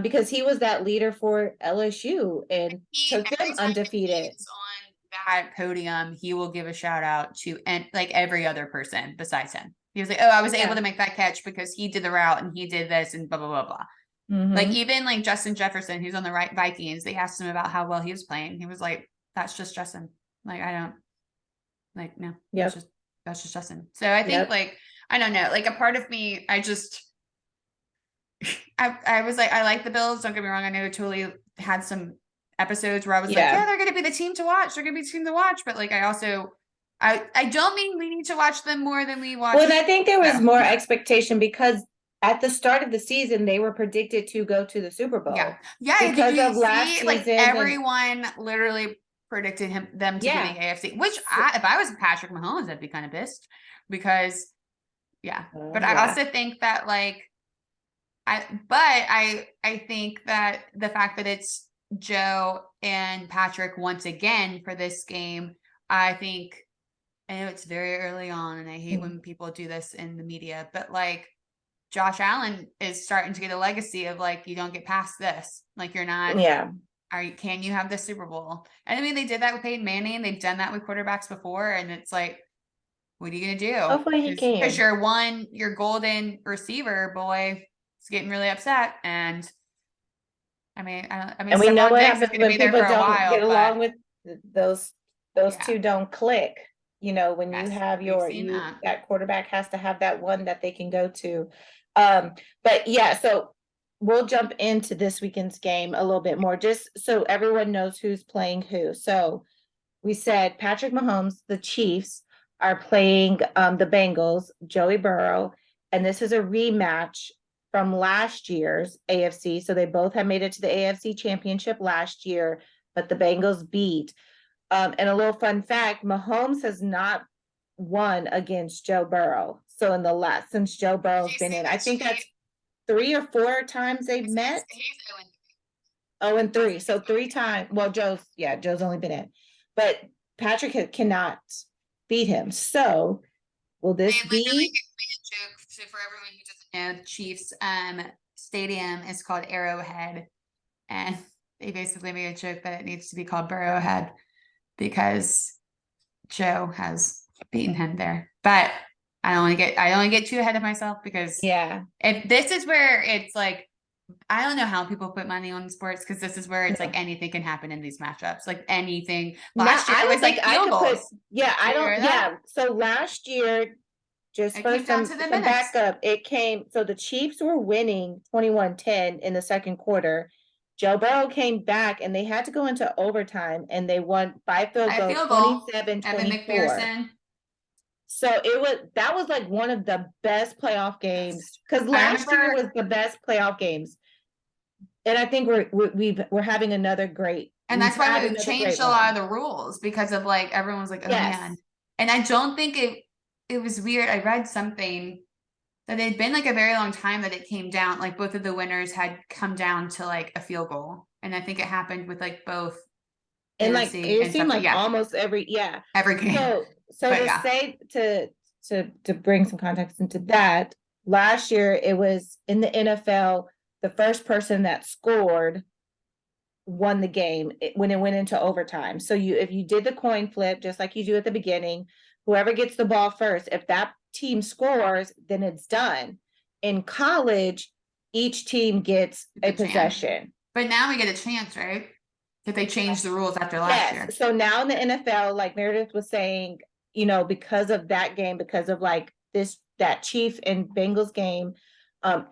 [SPEAKER 1] Because he was that leader for LSU and
[SPEAKER 2] He
[SPEAKER 1] took
[SPEAKER 2] every
[SPEAKER 1] them
[SPEAKER 2] time that
[SPEAKER 1] undefeated.
[SPEAKER 2] he's on that podium, he will give a shout out to and like every other person besides him. He was like, "Oh, I was able
[SPEAKER 1] Yeah.
[SPEAKER 2] to make that catch because he did the route and he did this and blah blah blah blah." Like
[SPEAKER 1] Mm-hmm.
[SPEAKER 2] even like Justin Jefferson, who's on the right Vikings, they asked him about how well he was playing. He was like, "That's just Justin. Like I don't like no,
[SPEAKER 1] Yep.
[SPEAKER 2] that's just Justin." So I think
[SPEAKER 1] Yep.
[SPEAKER 2] like I don't know, like a part of me, I was like, I like the Bills. Don't get me wrong. I know totally had some episodes where I was like, yeah,
[SPEAKER 1] Yeah.
[SPEAKER 2] they're going to be the team to watch. They're going to be the team to watch. But like, I also, I don't mean we need to watch them more than we
[SPEAKER 1] Well, and I
[SPEAKER 2] watch.
[SPEAKER 1] think there was
[SPEAKER 2] No.
[SPEAKER 1] more expectation because at the start of the season, they were predicted to go to the Super
[SPEAKER 2] Yeah.
[SPEAKER 1] Bowl
[SPEAKER 2] Yeah. Did
[SPEAKER 1] because
[SPEAKER 2] you
[SPEAKER 1] of last
[SPEAKER 2] see like
[SPEAKER 1] season. And
[SPEAKER 2] everyone literally predicted them to be the
[SPEAKER 1] yeah,
[SPEAKER 2] AFC, which
[SPEAKER 1] so,
[SPEAKER 2] if I was Patrick Mahomes, I'd be kind of pissed because yeah. But I
[SPEAKER 1] yeah,
[SPEAKER 2] also think that like, I think that the fact that it's Joe and Patrick once again for this game, I think I know it's very early on and I hate
[SPEAKER 1] mm,
[SPEAKER 2] when people do this in the media, but like Josh Allen is starting to get a legacy of like you don't get past this. Like you're not
[SPEAKER 1] yeah.
[SPEAKER 2] can you have the Super Bowl? And I mean, they did that with Peyton Manning. They've done that with quarterbacks before. And it's like, what are you going to do?
[SPEAKER 1] Hopefully he
[SPEAKER 2] Because
[SPEAKER 1] can.
[SPEAKER 2] your golden receiver boy is getting really upset. And I mean,
[SPEAKER 1] And we know
[SPEAKER 2] Stephon
[SPEAKER 1] what
[SPEAKER 2] Diggs is
[SPEAKER 1] happens
[SPEAKER 2] going to
[SPEAKER 1] when
[SPEAKER 2] be there
[SPEAKER 1] people
[SPEAKER 2] for a
[SPEAKER 1] don't get
[SPEAKER 2] while, but
[SPEAKER 1] along with those
[SPEAKER 2] yeah,
[SPEAKER 1] two don't click. You know, when you
[SPEAKER 2] yes,
[SPEAKER 1] have
[SPEAKER 2] we've seen that.
[SPEAKER 1] that quarterback has to have that one that they can go to. But yeah, so we'll jump into this weekend's game a little bit more, just so everyone knows who's playing who. So we said Patrick Mahomes, the Chiefs, are playing the Bengals, Joey Burrow, and this is a rematch from last year's AFC. So they both had made it to the AFC Championship last year, but the Bengals beat. And a little fun fact, Mahomes has not won against Joe Burrow. So in the last, since Joe
[SPEAKER 2] Did
[SPEAKER 1] Burrow's
[SPEAKER 2] you
[SPEAKER 1] been
[SPEAKER 2] see
[SPEAKER 1] in, I
[SPEAKER 2] that
[SPEAKER 1] think
[SPEAKER 2] she
[SPEAKER 1] that's 3 or 4 times they've met.
[SPEAKER 2] he's 0-3.
[SPEAKER 1] 0-3. So 3 times. Well, Joe's only been in, but Patrick cannot beat him. So will
[SPEAKER 2] They
[SPEAKER 1] this
[SPEAKER 2] literally
[SPEAKER 1] be?
[SPEAKER 2] made a joke. So for everyone who doesn't know, the Chiefs stadium is called Arrowhead, and they basically made a joke that it needs to be called Burrowhead because Joe has beaten him there. But I don't want to get too ahead of myself, because
[SPEAKER 1] Yeah.
[SPEAKER 2] if this is where it's like, I don't know how people put money on sports, because this is where it's like
[SPEAKER 1] No.
[SPEAKER 2] anything can happen in these matchups. Like anything.
[SPEAKER 1] Now
[SPEAKER 2] Last year
[SPEAKER 1] I
[SPEAKER 2] it
[SPEAKER 1] don't
[SPEAKER 2] was
[SPEAKER 1] think
[SPEAKER 2] like
[SPEAKER 1] I
[SPEAKER 2] field
[SPEAKER 1] could put.
[SPEAKER 2] goals.
[SPEAKER 1] Yeah, I
[SPEAKER 2] Do you
[SPEAKER 1] don't.
[SPEAKER 2] remember that?
[SPEAKER 1] Yeah. So last year, just
[SPEAKER 2] It
[SPEAKER 1] for
[SPEAKER 2] came down to the
[SPEAKER 1] some
[SPEAKER 2] minutes.
[SPEAKER 1] backup, it came. So the Chiefs were winning 21-10 in the second quarter. Joe Burrow came back and they had to go into overtime and they won by field
[SPEAKER 2] By
[SPEAKER 1] goal
[SPEAKER 2] field goal. Evan
[SPEAKER 1] 27-24.
[SPEAKER 2] McPherson.
[SPEAKER 1] So that was like one of the best playoff games, because
[SPEAKER 2] I
[SPEAKER 1] last year
[SPEAKER 2] remember,
[SPEAKER 1] was the best playoff games. And I think we're having another great.
[SPEAKER 2] and
[SPEAKER 1] We've
[SPEAKER 2] that's why
[SPEAKER 1] had
[SPEAKER 2] we've
[SPEAKER 1] another great
[SPEAKER 2] changed a lot of
[SPEAKER 1] one.
[SPEAKER 2] the rules, because of like everyone was like, oh
[SPEAKER 1] Yes.
[SPEAKER 2] man. And I don't think it was weird. I read something that it had been like a very long time that it came down, like both of the winners had come down to like a field goal. And I think it happened with like both
[SPEAKER 1] And like
[SPEAKER 2] NFC
[SPEAKER 1] it
[SPEAKER 2] and
[SPEAKER 1] seemed
[SPEAKER 2] stuff.
[SPEAKER 1] like
[SPEAKER 2] Yeah,
[SPEAKER 1] almost
[SPEAKER 2] every game.
[SPEAKER 1] so
[SPEAKER 2] But
[SPEAKER 1] to
[SPEAKER 2] yeah,
[SPEAKER 1] say to bring some context into that, last year it was in the NFL, the first person that scored won the game when it went into overtime. So if you did the coin flip just like you do at the beginning, whoever gets the ball first, if that team scores, then it's done. In college, each team gets a
[SPEAKER 2] the chance.
[SPEAKER 1] possession.
[SPEAKER 2] But now we get a chance, right? If they changed the rules after last year.
[SPEAKER 1] Yes. So now in the NFL, like Meredith was saying, because of that game, because of like that Chief and Bengals game,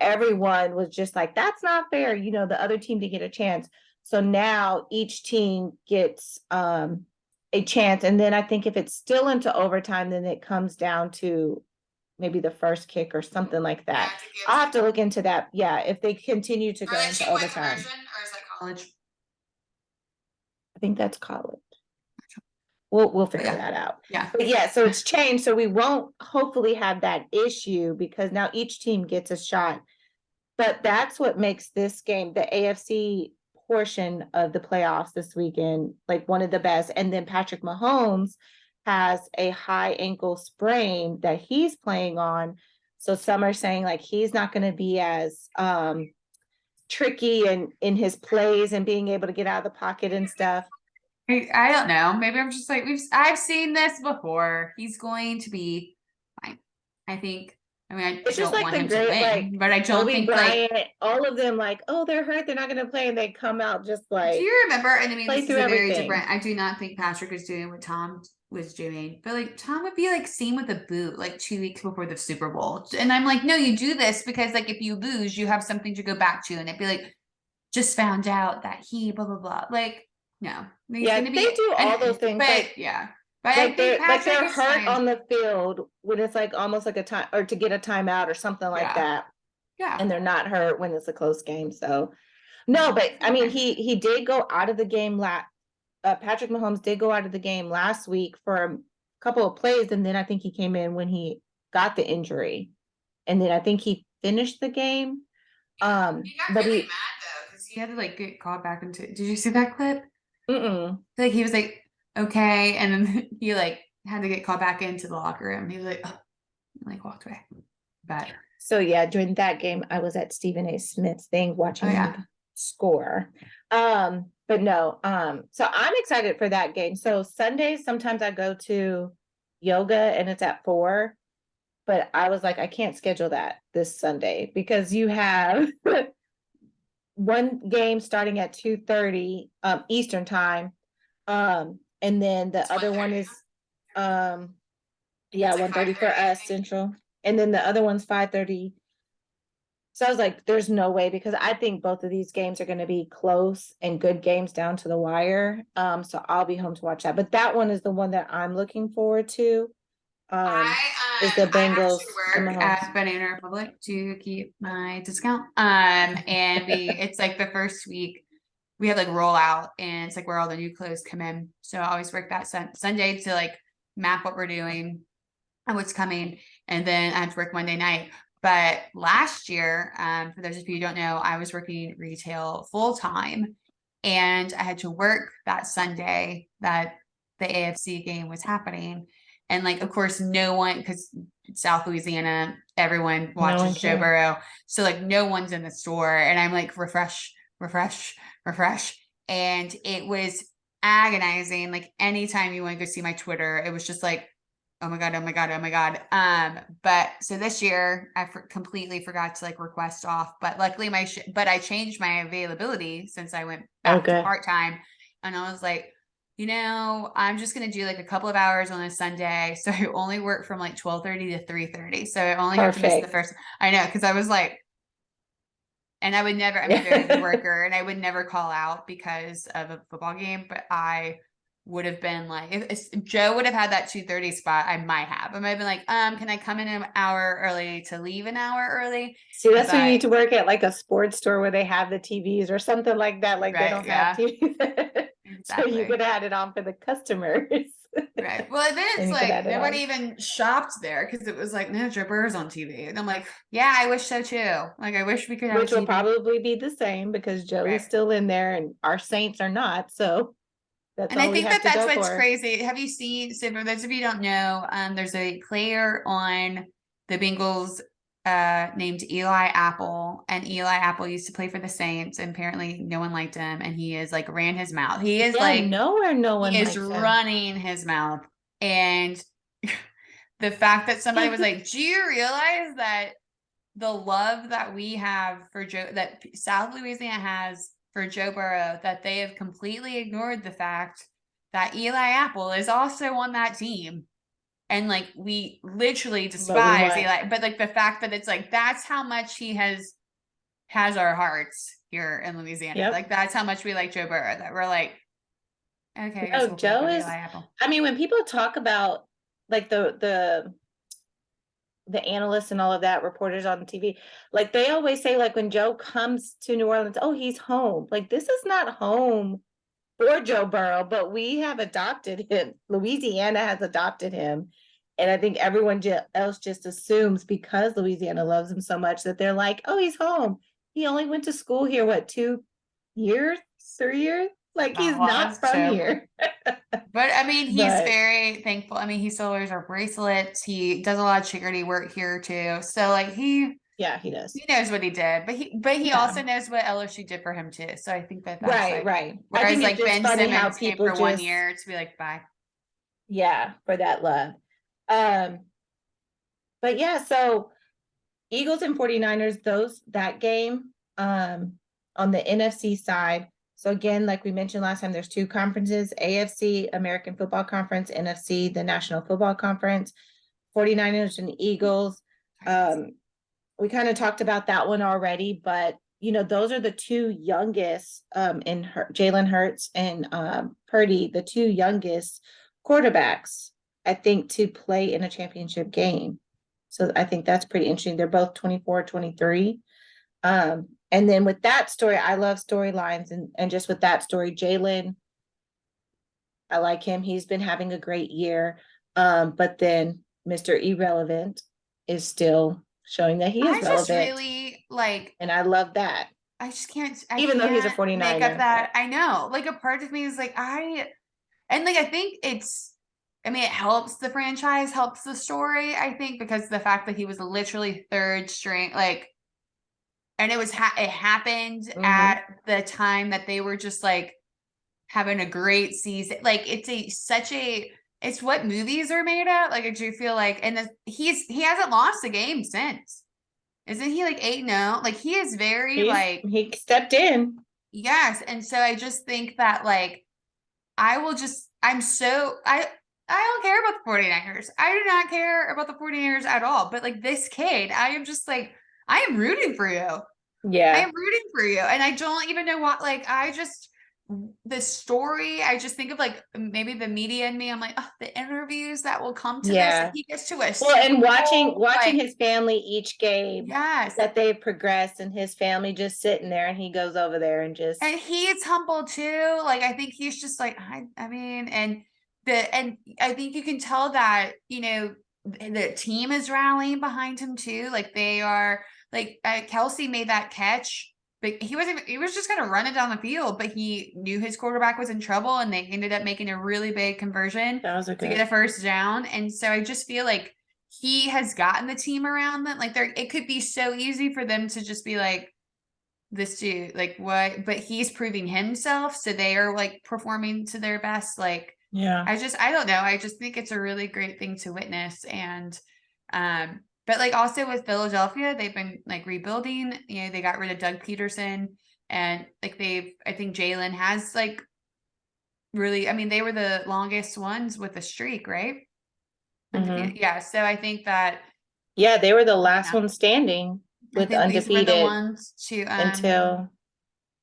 [SPEAKER 1] everyone was just like, that's not fair. The other team to get a chance. So now each team gets a chance. And then I think if it's still into overtime, then it comes down to maybe the first kick or something like that. I'll have to look into that. Yeah, if they continue to go into overtime.
[SPEAKER 2] Or is that college?
[SPEAKER 1] I think that's college. We'll figure that out.
[SPEAKER 2] Yeah.
[SPEAKER 1] But yeah, so it's changed. So we won't hopefully have that issue, because now each team gets a shot. But that's what makes this game, the AFC portion of the playoffs this weekend, like one of the best. And then Patrick Mahomes has a high ankle sprain that he's playing on. So some are saying like he's not going to be as tricky and in his plays and being able to get out of the pocket and stuff.
[SPEAKER 2] I don't know. Maybe I'm just like, I've seen this before. He's going to be fine. I think. I mean, I
[SPEAKER 1] It's just
[SPEAKER 2] don't
[SPEAKER 1] like
[SPEAKER 2] want
[SPEAKER 1] the
[SPEAKER 2] him to
[SPEAKER 1] great, like
[SPEAKER 2] win, but I don't
[SPEAKER 1] Kobe
[SPEAKER 2] think
[SPEAKER 1] Bryant,
[SPEAKER 2] like.
[SPEAKER 1] all of them, like, oh, they're hurt, they're not going to play, and they come out just
[SPEAKER 2] Do
[SPEAKER 1] like
[SPEAKER 2] you remember? And I mean,
[SPEAKER 1] play
[SPEAKER 2] this is
[SPEAKER 1] through
[SPEAKER 2] a very
[SPEAKER 1] everything.
[SPEAKER 2] different. I do not think Patrick is doing what Tom was doing, but like Tom would be like seen with a boot like 2 weeks before the Super Bowl, and I'm like, no, you do this because like if you lose, you have something to go back to, and it'd be like, just found out that he blah blah blah. Like, no, he's
[SPEAKER 1] Yeah,
[SPEAKER 2] gonna
[SPEAKER 1] they
[SPEAKER 2] be,
[SPEAKER 1] do all those
[SPEAKER 2] and
[SPEAKER 1] things,
[SPEAKER 2] but yeah, but I
[SPEAKER 1] like
[SPEAKER 2] think Patrick
[SPEAKER 1] they're
[SPEAKER 2] is
[SPEAKER 1] hurt
[SPEAKER 2] fine.
[SPEAKER 1] on the field when it's like almost like a time or to get a timeout or something like
[SPEAKER 2] Yeah,
[SPEAKER 1] that,
[SPEAKER 2] yeah.
[SPEAKER 1] and they're not hurt when it's a close game. So no, but I mean, he did go out of the game Patrick Mahomes did go out of the game last week for a couple of plays, and then I think he came in when he got the injury, and then I think he finished the game.
[SPEAKER 2] He got
[SPEAKER 1] But
[SPEAKER 2] really mad though because he had to like get called back into. Did you see that clip?
[SPEAKER 1] mm-mm.
[SPEAKER 2] Like he was like, okay, and then he like had to get called back into the locker room. He was like, oh, and, like walked away. But
[SPEAKER 1] So yeah, during that game, I was at Stephen A. Smith's thing watching
[SPEAKER 2] oh yeah,
[SPEAKER 1] him score. But no, so I'm excited for that game. So Sundays, sometimes I go to yoga and it's at 4, but I was like, I can't schedule that this Sunday because you have one game starting at 2:30 Eastern time. And then the
[SPEAKER 2] It's
[SPEAKER 1] other
[SPEAKER 2] 1:30.
[SPEAKER 1] one is yeah,
[SPEAKER 2] It's like
[SPEAKER 1] 1:30 for
[SPEAKER 2] 5:30, I
[SPEAKER 1] us
[SPEAKER 2] think.
[SPEAKER 1] Central. And then the other one's 5:30. So I was like, there's no way because I think both of these games are going to be close and good games down to the wire. So I'll be home to watch that. But that one is the one that I'm looking forward to. Is the
[SPEAKER 2] I
[SPEAKER 1] Bengals
[SPEAKER 2] actually
[SPEAKER 1] and
[SPEAKER 2] work
[SPEAKER 1] Mahomes.
[SPEAKER 2] at Banana Republic to keep my discount. And it's like the first week we have like rollout, and it's like where all the new clothes come in. So I always work that Sunday to like map what we're doing and what's coming, and then I have to work Monday night. But last year, for those of you who don't know, I was working retail full time, and I had to work that Sunday that the AFC game was happening. And like, of course, no one, because South Louisiana, everyone
[SPEAKER 1] No one
[SPEAKER 2] watches Joe
[SPEAKER 1] cares.
[SPEAKER 2] Burrow. So like no one's in the store. And I'm like, refresh, refresh, refresh. And it was agonizing. Like anytime you want to go see my Twitter, it was just like, oh my God, oh my God, oh my God. But so this year I completely forgot to like request off, but luckily but I changed my availability since I went back to
[SPEAKER 1] Okay.
[SPEAKER 2] part-time. And I was like, I'm just going to do like a couple of hours on a Sunday. So I only work from like 12:30 to 3:30. So I only have to miss the
[SPEAKER 1] Perfect.
[SPEAKER 2] first. I know. Cause I was like, and I would never, I'm a very good worker and I would never call out because of a football game, but I would have been like, if Joe would have had that 2:30 spot, I might have been like, can I come in an hour early to leave an hour early?
[SPEAKER 1] See, that's when you
[SPEAKER 2] But
[SPEAKER 1] need to work at like a sports store where they have the TVs or something like that. Like they
[SPEAKER 2] right.
[SPEAKER 1] don't have
[SPEAKER 2] Yeah,
[SPEAKER 1] TVs. So you
[SPEAKER 2] exactly.
[SPEAKER 1] could have had it on for the customers.
[SPEAKER 2] Right. Well, then
[SPEAKER 1] And
[SPEAKER 2] it's
[SPEAKER 1] you could
[SPEAKER 2] like
[SPEAKER 1] add it
[SPEAKER 2] nobody
[SPEAKER 1] on.
[SPEAKER 2] even shopped there because it was like, no, Joe Burrow's on TV. And I'm like, yeah, I wish so too. Like, I wish we could have a
[SPEAKER 1] Which will
[SPEAKER 2] TV.
[SPEAKER 1] probably be the same because Joe is
[SPEAKER 2] Right.
[SPEAKER 1] still in there and our Saints are not. So that's
[SPEAKER 2] And I
[SPEAKER 1] all we
[SPEAKER 2] think
[SPEAKER 1] have
[SPEAKER 2] that
[SPEAKER 1] to
[SPEAKER 2] that's
[SPEAKER 1] go
[SPEAKER 2] what's
[SPEAKER 1] for.
[SPEAKER 2] crazy. Have you seen, so for those of you who don't know, there's a player on the Bengals named Eli Apple. And Eli Apple used to play for the Saints. And apparently no one liked him. And he is like ran his mouth.
[SPEAKER 1] Yeah, nowhere no
[SPEAKER 2] He
[SPEAKER 1] one
[SPEAKER 2] is
[SPEAKER 1] likes him.
[SPEAKER 2] running his mouth. And the fact that somebody was like, do you realize that the love that we have for Joe, that South Louisiana has for Joe Burrow, that they have completely ignored the fact that Eli Apple is also on that team. And like, we literally
[SPEAKER 1] But we
[SPEAKER 2] despise
[SPEAKER 1] want,
[SPEAKER 2] Eli, but like the fact that it's like, that's how much he has our hearts here in Louisiana.
[SPEAKER 1] yep.
[SPEAKER 2] Like, that's how much we like Joe Burrow, that we're like, okay, I guess
[SPEAKER 1] No,
[SPEAKER 2] we'll pick
[SPEAKER 1] Joe
[SPEAKER 2] up
[SPEAKER 1] is,
[SPEAKER 2] Eli Apple.
[SPEAKER 1] I mean, when people talk about like the analysts and all of that, reporters on TV, like they always say, like when Joe comes to New Orleans, oh, he's home. Like this is not home for Joe Burrow, but we have adopted him. Louisiana has adopted him. And I think everyone else just assumes because Louisiana loves him so much that they're like, oh, he's home. He only went to school here, what, 2 years, 3 years? Like he's
[SPEAKER 2] Not well,
[SPEAKER 1] not
[SPEAKER 2] that's
[SPEAKER 1] from
[SPEAKER 2] true.
[SPEAKER 1] here.
[SPEAKER 2] But I mean, he's
[SPEAKER 1] But
[SPEAKER 2] very thankful. I mean, he still wears our bracelets. He does a lot of charity work here too. So like
[SPEAKER 1] yeah, he does.
[SPEAKER 2] he knows what he did, but he
[SPEAKER 1] Yeah.
[SPEAKER 2] also knows what LSU did for him too. So I think that that's
[SPEAKER 1] Right,
[SPEAKER 2] like,
[SPEAKER 1] right. I
[SPEAKER 2] whereas
[SPEAKER 1] think it's
[SPEAKER 2] like
[SPEAKER 1] just
[SPEAKER 2] Ben
[SPEAKER 1] funny how
[SPEAKER 2] Simmons came
[SPEAKER 1] people
[SPEAKER 2] for one
[SPEAKER 1] just,
[SPEAKER 2] year to be like, bye.
[SPEAKER 1] yeah, for that love. Um, but yeah, so Eagles and 49ers, that game on the NFC side. So again, like we mentioned last time, there's two conferences, AFC, American Football Conference, NFC, the National Football Conference, 49ers and Eagles. We kind of talked about that one already, but those are the two youngest Jalen Hurts and Purdy, the two youngest quarterbacks, I think, to play in a championship game. So I think that's pretty interesting. They're both 24, 23. And then with that story, I love storylines and just with that story, Jalen, I like him. He's been having a great year. But then Mr. Irrelevant is still showing that he is
[SPEAKER 2] I just
[SPEAKER 1] relevant.
[SPEAKER 2] really like,
[SPEAKER 1] And I love that.
[SPEAKER 2] I
[SPEAKER 1] Even though he's a
[SPEAKER 2] can't make up
[SPEAKER 1] 49er.
[SPEAKER 2] that. I know, like a part of me is like, and like, I think I mean, it helps the franchise, helps the story, I think, because the fact that he was literally third string, like and it happened
[SPEAKER 1] Mhm.
[SPEAKER 2] at the time that they were just like having a great season. Like it's what movies are made of. Like I do feel like, and he hasn't lost a game since. Isn't he like 8-0? Like he is very like,
[SPEAKER 1] He stepped in.
[SPEAKER 2] yes. And so I just think that like I don't care about the 49ers. I do not care about the 49ers at all. But like this kid, I am just like, I am rooting for you. I
[SPEAKER 1] Yeah.
[SPEAKER 2] am rooting for you. And I don't even know what, like, the story, I just think of like maybe the media and me. I'm like, oh, the interviews that will come to this. Like,
[SPEAKER 1] Yeah.
[SPEAKER 2] he gets to a
[SPEAKER 1] Well,
[SPEAKER 2] Super
[SPEAKER 1] and
[SPEAKER 2] Bowl.
[SPEAKER 1] watching
[SPEAKER 2] Like,
[SPEAKER 1] his family each game
[SPEAKER 2] yes.
[SPEAKER 1] that they've progressed and his family just sitting there and he goes over there and just
[SPEAKER 2] And he's humble too. Like, I think he's just like, I mean, and I think you can tell that, the team is rallying behind him too. Like they are like Kelsey made that catch, but he was just gonna run it down the field, but he knew his quarterback was in trouble and they ended up making a really big conversion
[SPEAKER 1] that was a
[SPEAKER 2] to get
[SPEAKER 1] good.
[SPEAKER 2] a first down. And so I just feel like he has gotten the team around them. Like it could be so easy for them to just be like, this dude, like what? But he's proving himself, so they are like performing to their best. Like
[SPEAKER 1] Yeah.
[SPEAKER 2] I don't know. I just think it's a really great thing to witness. And but like also with Philadelphia, they've been like rebuilding. They got rid of Doug Peterson, and like I think Jalen has like really. I mean, they were the longest ones with a streak, right? Undefeated.
[SPEAKER 1] Hmm.
[SPEAKER 2] Yeah. So I think that
[SPEAKER 1] Yeah, they were the last
[SPEAKER 2] yeah,
[SPEAKER 1] one standing
[SPEAKER 2] I
[SPEAKER 1] with
[SPEAKER 2] think these were the
[SPEAKER 1] undefeated
[SPEAKER 2] ones to
[SPEAKER 1] until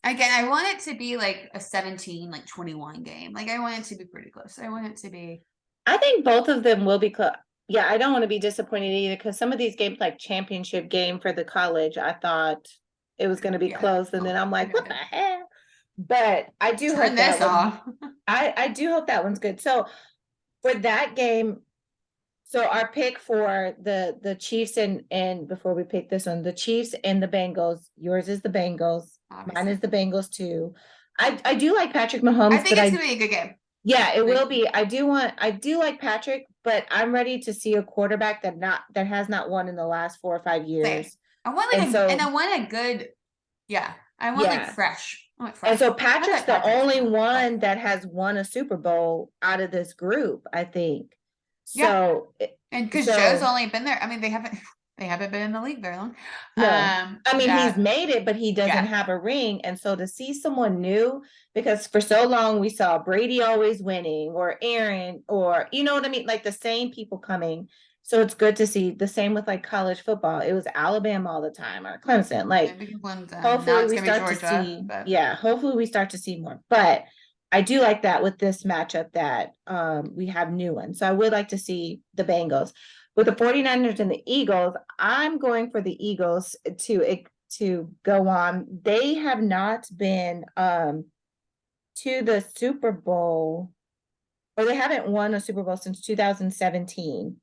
[SPEAKER 2] again, I want it to be like a 17, like 21 game. Like I want it to be pretty close. I want it to be
[SPEAKER 1] I think both of them will be close. Yeah, I don't want to be disappointed either because some of these games, like championship game for the college, I thought it was going to be
[SPEAKER 2] yeah.
[SPEAKER 1] close, and then
[SPEAKER 2] Oh,
[SPEAKER 1] I'm
[SPEAKER 2] I
[SPEAKER 1] like, what the
[SPEAKER 2] gotta
[SPEAKER 1] hell? But I do
[SPEAKER 2] turn
[SPEAKER 1] hope
[SPEAKER 2] this
[SPEAKER 1] that one.
[SPEAKER 2] off.
[SPEAKER 1] I do hope that one's good. So for that game, so our pick for the Chiefs and before we pick this one, the Chiefs and the Bengals. Yours is the Bengals. Mine is
[SPEAKER 2] Obviously.
[SPEAKER 1] the Bengals too. I do like Patrick
[SPEAKER 2] I
[SPEAKER 1] Mahomes,
[SPEAKER 2] think
[SPEAKER 1] but
[SPEAKER 2] it's gonna be a good game.
[SPEAKER 1] yeah, it will
[SPEAKER 2] Like
[SPEAKER 1] be. I do like Patrick, but I'm ready to see a quarterback that has not won in the last 4 or 5 years.
[SPEAKER 2] same. I want
[SPEAKER 1] And
[SPEAKER 2] like and
[SPEAKER 1] so
[SPEAKER 2] I want a good, yeah. I want like
[SPEAKER 1] yeah.
[SPEAKER 2] fresh. I want
[SPEAKER 1] And
[SPEAKER 2] fresh.
[SPEAKER 1] so
[SPEAKER 2] Not
[SPEAKER 1] Patrick's
[SPEAKER 2] that
[SPEAKER 1] the
[SPEAKER 2] Patrick's
[SPEAKER 1] only
[SPEAKER 2] not, but
[SPEAKER 1] one that has won a Super Bowl out of this group, I think.
[SPEAKER 2] yeah.
[SPEAKER 1] So
[SPEAKER 2] And because Joe's
[SPEAKER 1] so
[SPEAKER 2] only been there. I mean, they haven't been in the league very long.
[SPEAKER 1] no. I mean, he's
[SPEAKER 2] Yeah,
[SPEAKER 1] made it, but he doesn't
[SPEAKER 2] yeah.
[SPEAKER 1] have a ring. And so to see someone new, because for so long we saw Brady always winning, or Aaron, or you know what I mean? Like the same people coming. So it's good to see the same with like college football. It was Alabama all the time or Clemson. Like
[SPEAKER 2] Maybe Clemson. Now
[SPEAKER 1] hopefully
[SPEAKER 2] it's
[SPEAKER 1] we
[SPEAKER 2] gonna be
[SPEAKER 1] start to
[SPEAKER 2] Georgia,
[SPEAKER 1] see,
[SPEAKER 2] but
[SPEAKER 1] yeah, hopefully we start to see more. But I do like that with this matchup that we have new ones. So I would like to see the Bengals. With the 49ers and the Eagles, I'm going for the Eagles to go on. They have not been to the Super Bowl, or they haven't won a Super Bowl since 2017,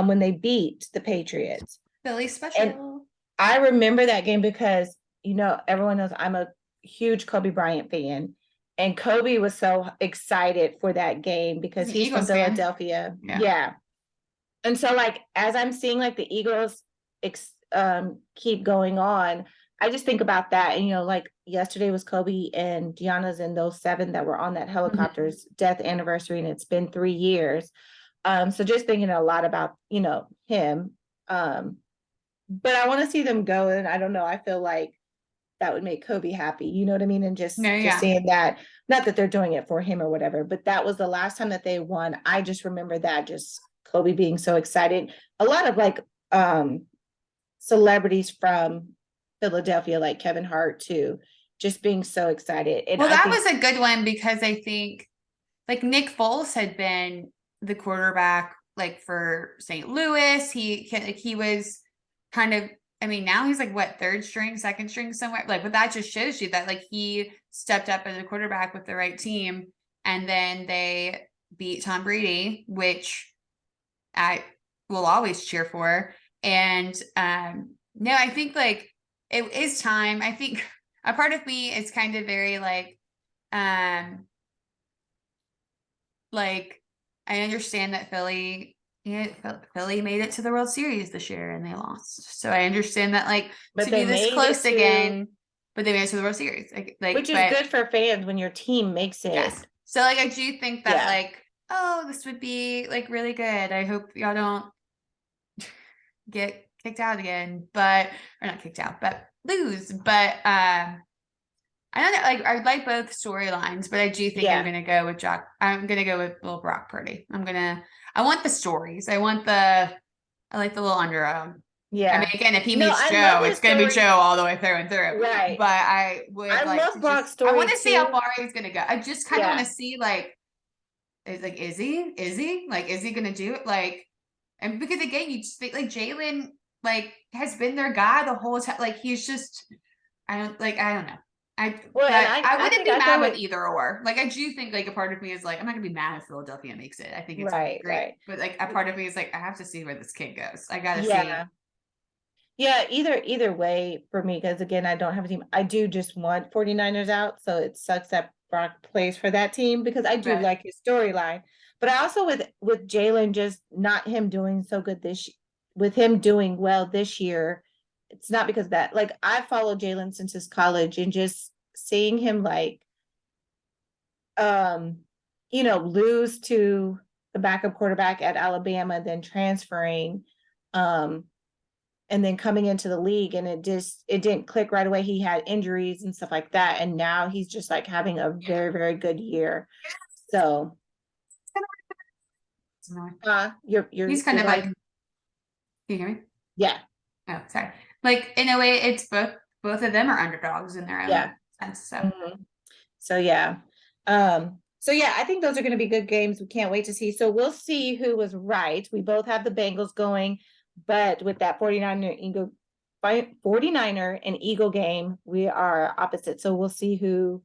[SPEAKER 1] when they beat the Patriots.
[SPEAKER 2] Philly
[SPEAKER 1] And
[SPEAKER 2] special.
[SPEAKER 1] I remember that game because, everyone knows I'm a huge Kobe Bryant fan. And Kobe was so excited for that game
[SPEAKER 2] He's
[SPEAKER 1] because
[SPEAKER 2] an
[SPEAKER 1] he's from
[SPEAKER 2] Eagles fan.
[SPEAKER 1] Philadelphia.
[SPEAKER 2] Yeah.
[SPEAKER 1] Yeah. And so like as I'm seeing like the Eagles keep going on, I just think about that. And like yesterday was Kobe and Gianna's and those 7 that were on that
[SPEAKER 2] Mhm.
[SPEAKER 1] helicopter's death anniversary, and it's been 3 years. So just thinking a lot about, him. Um, but I want to see them go, and I don't know. I feel like that would make Kobe happy. You know what I mean? And
[SPEAKER 2] No,
[SPEAKER 1] just
[SPEAKER 2] yeah.
[SPEAKER 1] seeing that, not that they're doing it for him or whatever, but that was the last time that they won. I just remember that, just Kobe being so excited. A lot of like celebrities from Philadelphia, like Kevin Hart too, just being so excited. And
[SPEAKER 2] Well,
[SPEAKER 1] I
[SPEAKER 2] that
[SPEAKER 1] think,
[SPEAKER 2] was a good one because I think like Nick Foles had been the quarterback like for St. Louis. He was kind of, I mean, now he's like what, third string, second string somewhere. Like, but that just shows you that like he stepped up as a quarterback with the right team. And then they beat Tom Brady, which I will always cheer for. And no, I think like it is time. I think a part of me is kind of very um like I understand that Philly Yeah, Philly made it to the World Series this year and they lost. So I understand that, like,
[SPEAKER 1] But
[SPEAKER 2] to
[SPEAKER 1] they
[SPEAKER 2] be this
[SPEAKER 1] made it
[SPEAKER 2] close
[SPEAKER 1] to,
[SPEAKER 2] again, but they made it to the World Series.
[SPEAKER 1] which is
[SPEAKER 2] But
[SPEAKER 1] good for fans when your team makes
[SPEAKER 2] yes.
[SPEAKER 1] it.
[SPEAKER 2] So like I do think that
[SPEAKER 1] Yeah.
[SPEAKER 2] like, oh, this would be like really good. I hope y'all don't get kicked out again, but or not kicked out, but lose. But I don't know, like I like both storylines, but I do think I'm
[SPEAKER 1] Yeah.
[SPEAKER 2] gonna go with Jock. I'm gonna go with little Brock Purdy. I want the stories. I like the little underdog. I mean,
[SPEAKER 1] Yeah.
[SPEAKER 2] again, if he
[SPEAKER 1] No,
[SPEAKER 2] meets
[SPEAKER 1] I love
[SPEAKER 2] Joe,
[SPEAKER 1] his
[SPEAKER 2] it's gonna be
[SPEAKER 1] story.
[SPEAKER 2] Joe all the way through and through.
[SPEAKER 1] Right.
[SPEAKER 2] But I would
[SPEAKER 1] I
[SPEAKER 2] like
[SPEAKER 1] love
[SPEAKER 2] to
[SPEAKER 1] Brock's
[SPEAKER 2] I
[SPEAKER 1] story
[SPEAKER 2] want to see how
[SPEAKER 1] too.
[SPEAKER 2] far he's gonna go. I just kind of want
[SPEAKER 1] Yeah.
[SPEAKER 2] to see like is he? Is he gonna do it? Like, and because again, you just think like Jalen like has been their guy the whole time. Like he's just I don't know.
[SPEAKER 1] Well, and
[SPEAKER 2] But I
[SPEAKER 1] I
[SPEAKER 2] wouldn't
[SPEAKER 1] think
[SPEAKER 2] be
[SPEAKER 1] I
[SPEAKER 2] mad
[SPEAKER 1] go
[SPEAKER 2] with
[SPEAKER 1] with,
[SPEAKER 2] either or. Like I do think like a part of me is like I'm not gonna be mad if Philadelphia makes it. I think it's gonna be
[SPEAKER 1] right,
[SPEAKER 2] great.
[SPEAKER 1] right.
[SPEAKER 2] But like a part of me is like I have to see where this kid goes. I gotta
[SPEAKER 1] Yeah.
[SPEAKER 2] see.
[SPEAKER 1] Yeah, either way for me, because again, I don't have a team. I do just want 49ers out, so it sucks that Brock plays for that team because I do
[SPEAKER 2] Right.
[SPEAKER 1] like his storyline. But I also with Jalen just not him doing so good with him doing well this year, it's not because of that. Like I followed Jalen since his college and just seeing him like um lose to the backup quarterback at Alabama, then transferring. Um, and then coming into the league and it didn't click right away. He had injuries and stuff like that. And now he's just like having a very, very good year. So
[SPEAKER 2] He's kind
[SPEAKER 1] you're
[SPEAKER 2] of like,
[SPEAKER 1] going,
[SPEAKER 2] can you hear me?
[SPEAKER 1] yeah,
[SPEAKER 2] Oh, sorry. Like in a way, it's both of them are underdogs in their
[SPEAKER 1] yeah.
[SPEAKER 2] own sense. So
[SPEAKER 1] Mhm. So yeah. So yeah, I think those are going to be good games. We can't wait to see. So we'll see who was right. We both have the Bengals going, but with that 49er and Eagle game, we are opposite. So we'll see who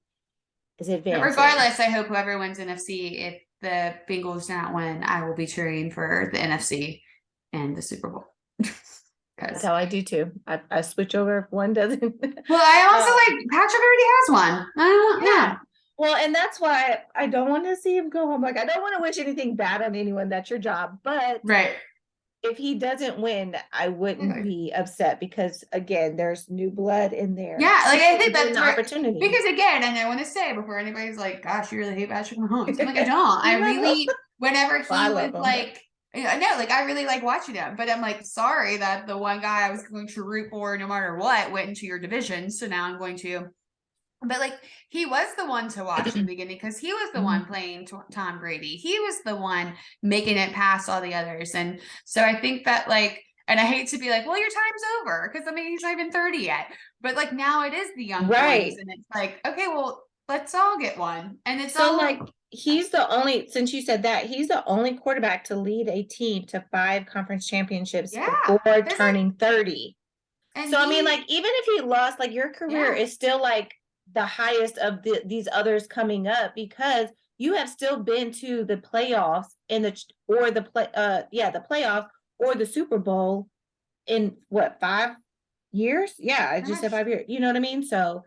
[SPEAKER 1] is
[SPEAKER 2] but
[SPEAKER 1] advancing.
[SPEAKER 2] regardless, I hope whoever wins NFC, if the Bengals do not win, I will be cheering for the NFC and the Super Bowl.
[SPEAKER 1] That's
[SPEAKER 2] Because
[SPEAKER 1] how I do too. I switch over if one doesn't.
[SPEAKER 2] well, I also
[SPEAKER 1] Um,
[SPEAKER 2] like Patrick already has one. I don't know.
[SPEAKER 1] yeah. Well, and that's why I don't want to see him go home. Like I don't want to wish anything bad on anyone. That's your job. But
[SPEAKER 2] Right.
[SPEAKER 1] if he doesn't win, I wouldn't be upset because again, there's new blood in there.
[SPEAKER 2] Yeah, like I
[SPEAKER 1] And
[SPEAKER 2] think
[SPEAKER 1] given
[SPEAKER 2] that's
[SPEAKER 1] the
[SPEAKER 2] where
[SPEAKER 1] opportunity.
[SPEAKER 2] because again, and I want to say before anybody's like, "Gosh, you really hate Patrick Mahomes," I'm like, I don't.
[SPEAKER 1] You
[SPEAKER 2] I
[SPEAKER 1] love him.
[SPEAKER 2] really, whenever
[SPEAKER 1] Well,
[SPEAKER 2] he
[SPEAKER 1] I
[SPEAKER 2] was
[SPEAKER 1] love him, but
[SPEAKER 2] like, I know, like I really like watching him, but I'm like, sorry that the one guy I was going to root for no matter what went into your division, so now I'm going to. But like he was the one to watch in the beginning because he was the one playing Tom Brady. He was the one making it past all the others, and so I think that like. And I hate to be like, well, your time's over because I mean he's not even 30 yet. But like now it is the young boys,
[SPEAKER 1] right.
[SPEAKER 2] and it's like, okay, well, let's all get one. And it's
[SPEAKER 1] So
[SPEAKER 2] all
[SPEAKER 1] like he's the only, since you said that, he's the only quarterback to lead a team to 5 conference championships
[SPEAKER 2] yeah.
[SPEAKER 1] before
[SPEAKER 2] There's like
[SPEAKER 1] turning 30.
[SPEAKER 2] and
[SPEAKER 1] So I mean,
[SPEAKER 2] he
[SPEAKER 1] like even if he lost, like your career
[SPEAKER 2] yeah.
[SPEAKER 1] is still like the highest of these others coming up because you have still been to the playoffs in the or the the playoffs or the Super Bowl in what 5 years? Yeah, I
[SPEAKER 2] Pretty
[SPEAKER 1] just said
[SPEAKER 2] much.
[SPEAKER 1] 5 years. You know what I mean? So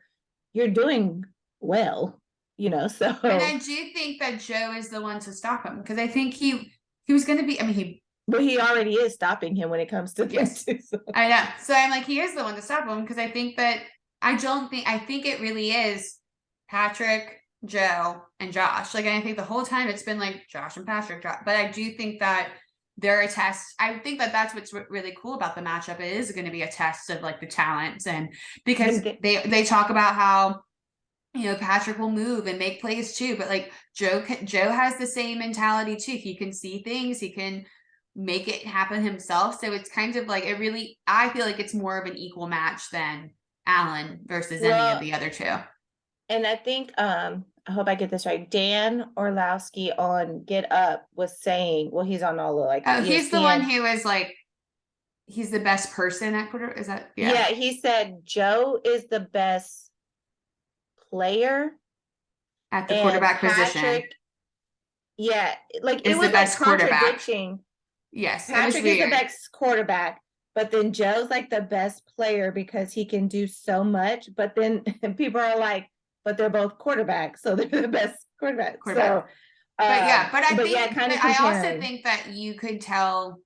[SPEAKER 1] you're doing well,
[SPEAKER 2] And
[SPEAKER 1] so
[SPEAKER 2] I do think that Joe is the one to stop him because I think he was gonna be I mean he
[SPEAKER 1] but he already is stopping him when it comes to them
[SPEAKER 2] yes.
[SPEAKER 1] too. So.
[SPEAKER 2] I know. So I'm like, he is the one to stop him because I think that I think it really is Patrick, Joe, and Josh. Like, I think the whole time it's been like Josh and Patrick. But I do think that they're a test. I think that that's what's really cool about the matchup. It is going to be a test of like the talents, and because they talk about how Patrick will move and make plays too, but like Joe has the same mentality too. He can see things. He can make it happen himself. So it's kind of like I feel like it's more of an equal match than Allen versus any of
[SPEAKER 1] Well,
[SPEAKER 2] the other two.
[SPEAKER 1] and I think I hope I get this right. Dan Orlowski on Get Up was saying, well, he's on all of like the
[SPEAKER 2] Oh, he's the one
[SPEAKER 1] ESPN.
[SPEAKER 2] who is like he's the best person at quarter. Is that
[SPEAKER 1] Yeah, he said Joe is the best player
[SPEAKER 2] at the
[SPEAKER 1] and
[SPEAKER 2] quarterback position
[SPEAKER 1] Patrick, yeah, like it
[SPEAKER 2] is the
[SPEAKER 1] was like
[SPEAKER 2] best quarterback.
[SPEAKER 1] contradicting.
[SPEAKER 2] Yes, it was
[SPEAKER 1] Patrick is the
[SPEAKER 2] weird.
[SPEAKER 1] best quarterback, but then Joe's like the best player because he can do so much. But then people are like, but they're both quarterbacks, so they're the best quarterback. So
[SPEAKER 2] Quarterback. But yeah, but I
[SPEAKER 1] but
[SPEAKER 2] think,
[SPEAKER 1] yeah, kind of
[SPEAKER 2] but I also
[SPEAKER 1] comparing.
[SPEAKER 2] think that you could tell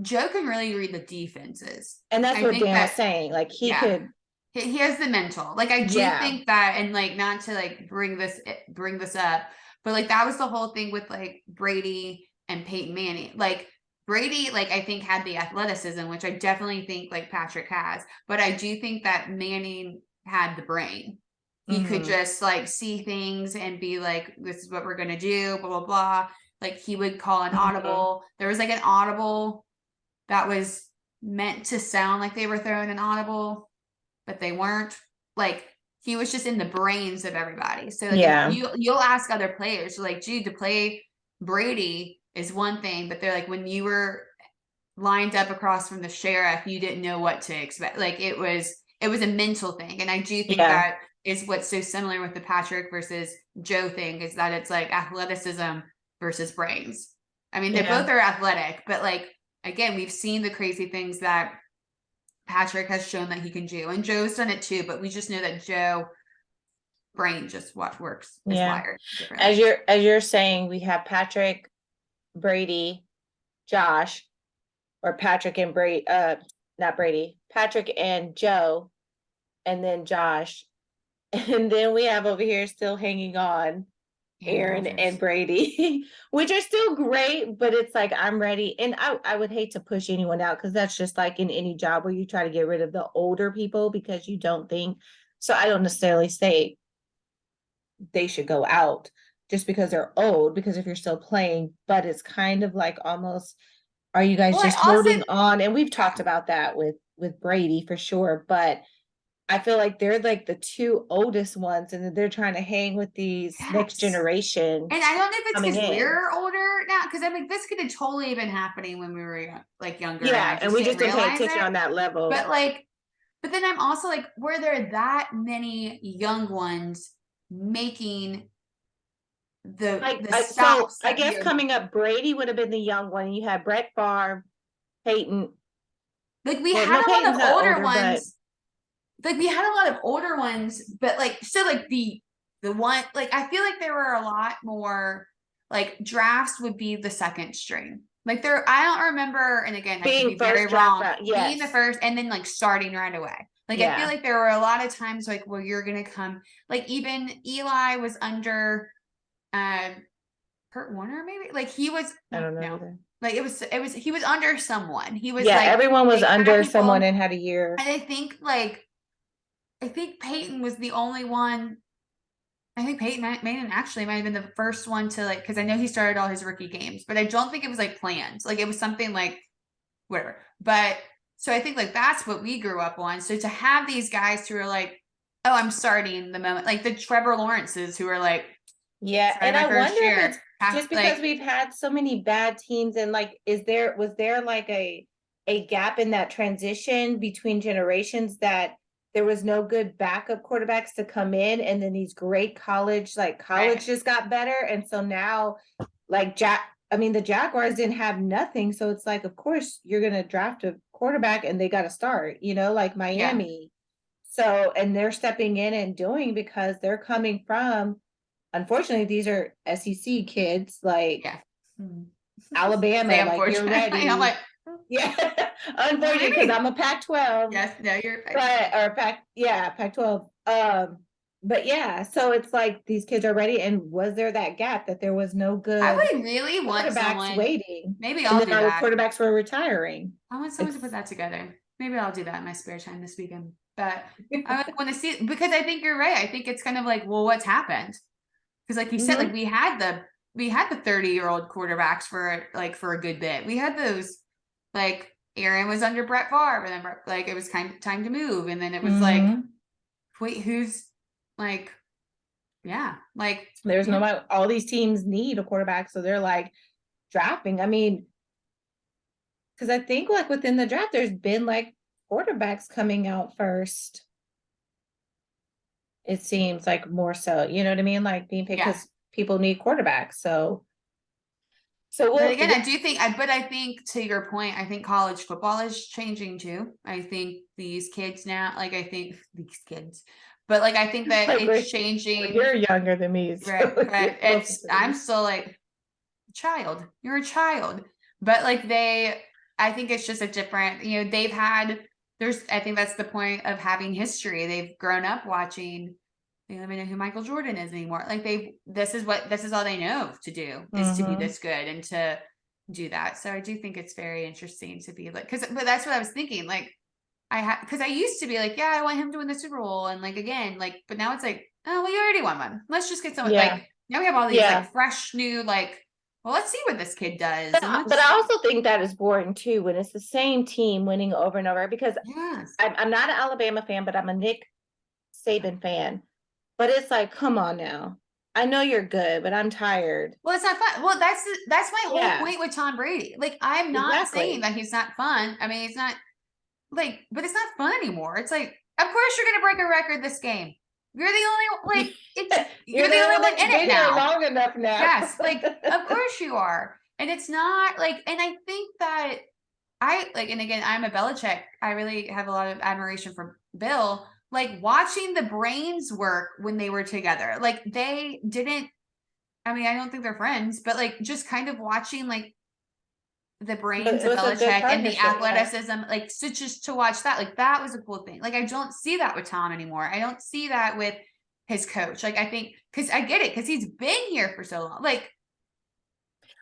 [SPEAKER 2] Joe can really read the defenses.
[SPEAKER 1] And that's
[SPEAKER 2] I
[SPEAKER 1] what
[SPEAKER 2] think
[SPEAKER 1] Dan was
[SPEAKER 2] that,
[SPEAKER 1] saying. Like he
[SPEAKER 2] yeah,
[SPEAKER 1] could,
[SPEAKER 2] he has the mental. Like I do
[SPEAKER 1] yeah.
[SPEAKER 2] think that, and like not to like bring this up, but like that was the whole thing with like Brady and Peyton Manning. Like Brady, like I think had the athleticism, which I definitely think like Patrick has, but I do think that Manning had the brain. He could
[SPEAKER 1] Mhm.
[SPEAKER 2] just like see things and be like, this is what we're gonna do, blah blah blah. Like he would call an
[SPEAKER 1] Mhm.
[SPEAKER 2] audible. There was like an audible that was meant to sound like they were throwing an audible, but they weren't. Like he was just in the brains of everybody. So like if
[SPEAKER 1] Yeah.
[SPEAKER 2] you'll ask other players, so like, dude, to play Brady is one thing, but they're like, when you were lined up across from the sheriff, you didn't know what to expect. Like it was a mental thing. And I do think
[SPEAKER 1] Yeah.
[SPEAKER 2] that is what's so similar with the Patrick versus Joe thing, is that it's like athleticism versus brains. I mean, they
[SPEAKER 1] Yeah.
[SPEAKER 2] both are athletic, but like again, we've seen the crazy things that Patrick has shown that he can do, and Joe's done it too. But we just know that Joe brain just what works is
[SPEAKER 1] Yeah.
[SPEAKER 2] wired differently.
[SPEAKER 1] As you're saying, we have Patrick, Brady, Josh, or Patrick and Brady, not Brady, Patrick and Joe, and then Josh. And then we have over here still hanging on
[SPEAKER 2] Aaron
[SPEAKER 1] Aaron and
[SPEAKER 2] Rodgers.
[SPEAKER 1] Brady, which are still great, but it's like I'm ready. And I would hate to push anyone out because that's just like in any job where you try to get rid of the older people because you don't think. So I don't necessarily say they should go out just because they're old, because if you're still playing, but it's kind of like almost, are you guys
[SPEAKER 2] Well, I
[SPEAKER 1] just
[SPEAKER 2] also
[SPEAKER 1] holding on? And we've talked
[SPEAKER 2] yeah.
[SPEAKER 1] about that with Brady for sure, but I feel like they're like the two oldest ones and they're trying to hang with these next
[SPEAKER 2] Yes.
[SPEAKER 1] generation
[SPEAKER 2] And I don't know if it's
[SPEAKER 1] coming
[SPEAKER 2] because
[SPEAKER 1] in.
[SPEAKER 2] we're older now, because I mean, this could have totally been happening when we were like younger, and I
[SPEAKER 1] Yeah, and
[SPEAKER 2] just
[SPEAKER 1] we
[SPEAKER 2] didn't
[SPEAKER 1] just didn't pay
[SPEAKER 2] realize
[SPEAKER 1] attention
[SPEAKER 2] it.
[SPEAKER 1] on that level.
[SPEAKER 2] But like, but then I'm also like, were there that many young ones making the
[SPEAKER 1] So
[SPEAKER 2] stops
[SPEAKER 1] I
[SPEAKER 2] that
[SPEAKER 1] guess
[SPEAKER 2] you
[SPEAKER 1] coming up, Brady would have been the young one. You had Brett Favre, Peyton.
[SPEAKER 2] like? We
[SPEAKER 1] Well,
[SPEAKER 2] had
[SPEAKER 1] no,
[SPEAKER 2] a lot
[SPEAKER 1] Peyton's
[SPEAKER 2] of
[SPEAKER 1] not
[SPEAKER 2] older
[SPEAKER 1] older, but
[SPEAKER 2] ones. Like we had a lot of older ones, but like so like the one like I feel like there were a lot more like drafts would be the second string. Like there, I don't remember, and again, I could
[SPEAKER 1] being
[SPEAKER 2] be very
[SPEAKER 1] first draft
[SPEAKER 2] wrong,
[SPEAKER 1] round,
[SPEAKER 2] being the
[SPEAKER 1] yes.
[SPEAKER 2] first and then like starting right away. Like I feel
[SPEAKER 1] Yeah,
[SPEAKER 2] like there were a lot of times like where you're gonna come, like even Eli was under uh Kurt Warner, maybe like he was
[SPEAKER 1] I don't know
[SPEAKER 2] no,
[SPEAKER 1] either.
[SPEAKER 2] like it was he was under someone. He was
[SPEAKER 1] Yeah,
[SPEAKER 2] like
[SPEAKER 1] everyone was
[SPEAKER 2] they had
[SPEAKER 1] under someone
[SPEAKER 2] people,
[SPEAKER 1] and had a year.
[SPEAKER 2] and I think Peyton was the only one. I think Peyton Manning actually might have been the first one to like, because I know he started all his rookie games, but I don't think it was like planned. Like it was something like whatever. But so I think like that's what we grew up on. So to have these guys who are like, oh, I'm starting the moment, like the Trevor Lawrences who are like,
[SPEAKER 1] Yeah,
[SPEAKER 2] started
[SPEAKER 1] and
[SPEAKER 2] my
[SPEAKER 1] I
[SPEAKER 2] first
[SPEAKER 1] wonder if it's
[SPEAKER 2] year.
[SPEAKER 1] just because
[SPEAKER 2] Like,
[SPEAKER 1] we've had so many bad teams and like was there like a gap in that transition between generations that there was no good backup quarterbacks to come in and then these great college
[SPEAKER 2] right.
[SPEAKER 1] just got better and so now like I mean the Jaguars didn't have nothing so it's like of course you're going to draft a quarterback and they got to start, like
[SPEAKER 2] Yeah.
[SPEAKER 1] Miami. So and they're stepping in and doing because they're coming from, unfortunately, these are SEC kids, like
[SPEAKER 2] Yeah. Say
[SPEAKER 1] Alabama, like you're
[SPEAKER 2] unfortunately. I'm
[SPEAKER 1] ready.
[SPEAKER 2] like,
[SPEAKER 1] Yeah,
[SPEAKER 2] what do
[SPEAKER 1] unfortunately,
[SPEAKER 2] you
[SPEAKER 1] because
[SPEAKER 2] mean?
[SPEAKER 1] I'm a Pac-12,
[SPEAKER 2] Yes, no, you're right.
[SPEAKER 1] Pac-12. But yeah, so it's like these kids are ready, and was there that gap that there was no
[SPEAKER 2] I
[SPEAKER 1] good
[SPEAKER 2] would really want
[SPEAKER 1] quarterbacks
[SPEAKER 2] someone,
[SPEAKER 1] waiting,
[SPEAKER 2] maybe
[SPEAKER 1] and
[SPEAKER 2] I'll
[SPEAKER 1] then
[SPEAKER 2] do
[SPEAKER 1] our
[SPEAKER 2] that.
[SPEAKER 1] quarterbacks were retiring.
[SPEAKER 2] I want someone to put
[SPEAKER 1] It's
[SPEAKER 2] that together. Maybe I'll do that in my spare time this weekend. But I like want to see, because I think you're right. I think it's kind of like, well, what's happened? Because like you said, like
[SPEAKER 1] Mhm.
[SPEAKER 2] we had the 30-year-old quarterbacks for a good bit. We had those like Aaron was under Brett Favre, and then like it was kind of time to move, and then it was like,
[SPEAKER 1] Mhm.
[SPEAKER 2] wait, who's like, yeah, like
[SPEAKER 1] There's
[SPEAKER 2] yeah,
[SPEAKER 1] all these teams need a quarterback, so they're like drafting. I mean, because I think like within the draft, there's been like quarterbacks coming out first. It seems like more so, you know what I mean? Like being picked
[SPEAKER 2] yeah.
[SPEAKER 1] because people need quarterbacks. So
[SPEAKER 2] But
[SPEAKER 1] we'll,
[SPEAKER 2] again, I think to your point, I think college football is changing too. I think these kids now, like I think these kids, But like, I think that
[SPEAKER 1] Like,
[SPEAKER 2] it's changing.
[SPEAKER 1] you're younger than me, so
[SPEAKER 2] Right,
[SPEAKER 1] you're
[SPEAKER 2] but
[SPEAKER 1] closer to
[SPEAKER 2] I'm
[SPEAKER 1] me.
[SPEAKER 2] still like, child, you're a child. But like I think it's just a different, I think that's the point of having history. They've grown up watching, they don't even know who Michael Jordan is anymore. Like this is all they know to do, is to be
[SPEAKER 1] Mhm.
[SPEAKER 2] this good and to do that. So I do think it's very interesting to be like, but that's what I was thinking. Like because I used to be like, yeah, I want him to win the Super Bowl. And like, again, like, but now it's like, oh, well, you already won one. Let's just get someone
[SPEAKER 1] Yeah,
[SPEAKER 2] like, now we have all these
[SPEAKER 1] yeah.
[SPEAKER 2] like fresh new, like, well, let's see what this kid does.
[SPEAKER 1] But
[SPEAKER 2] And
[SPEAKER 1] but
[SPEAKER 2] let's,
[SPEAKER 1] I also think that is boring too when it's the same team winning over and over, because
[SPEAKER 2] yes.
[SPEAKER 1] I'm not an Alabama fan, but I'm a Nick Saban fan. But it's like, come on now. I know you're good, but I'm tired.
[SPEAKER 2] Well, it's not fun. Well, that's my whole
[SPEAKER 1] Yeah,
[SPEAKER 2] point with Tom Brady. Like, I'm not saying
[SPEAKER 1] exactly.
[SPEAKER 2] that he's not fun. I mean, it's not like, but it's not fun anymore. It's like, of course you're gonna break a record this game. You're the only like
[SPEAKER 1] You're
[SPEAKER 2] you're the only one
[SPEAKER 1] literally
[SPEAKER 2] in it
[SPEAKER 1] been here
[SPEAKER 2] now.
[SPEAKER 1] long enough now.
[SPEAKER 2] Yes, like of course you are. And it's not like, and I think that and again, I'm a Belichick. I really have a lot of admiration for Bill. Like watching the brains work when they were together. Like they didn't, I mean, I don't think they're friends, but like just kind of watching like the brains
[SPEAKER 1] It
[SPEAKER 2] of
[SPEAKER 1] was a good
[SPEAKER 2] Belichick and the
[SPEAKER 1] partnership. Yeah.
[SPEAKER 2] athleticism, like so just to watch that, like that was a cool thing. Like I don't see that with Tom anymore. I don't see that with his coach. Like I think because I get it, because he's been here for so long. Like,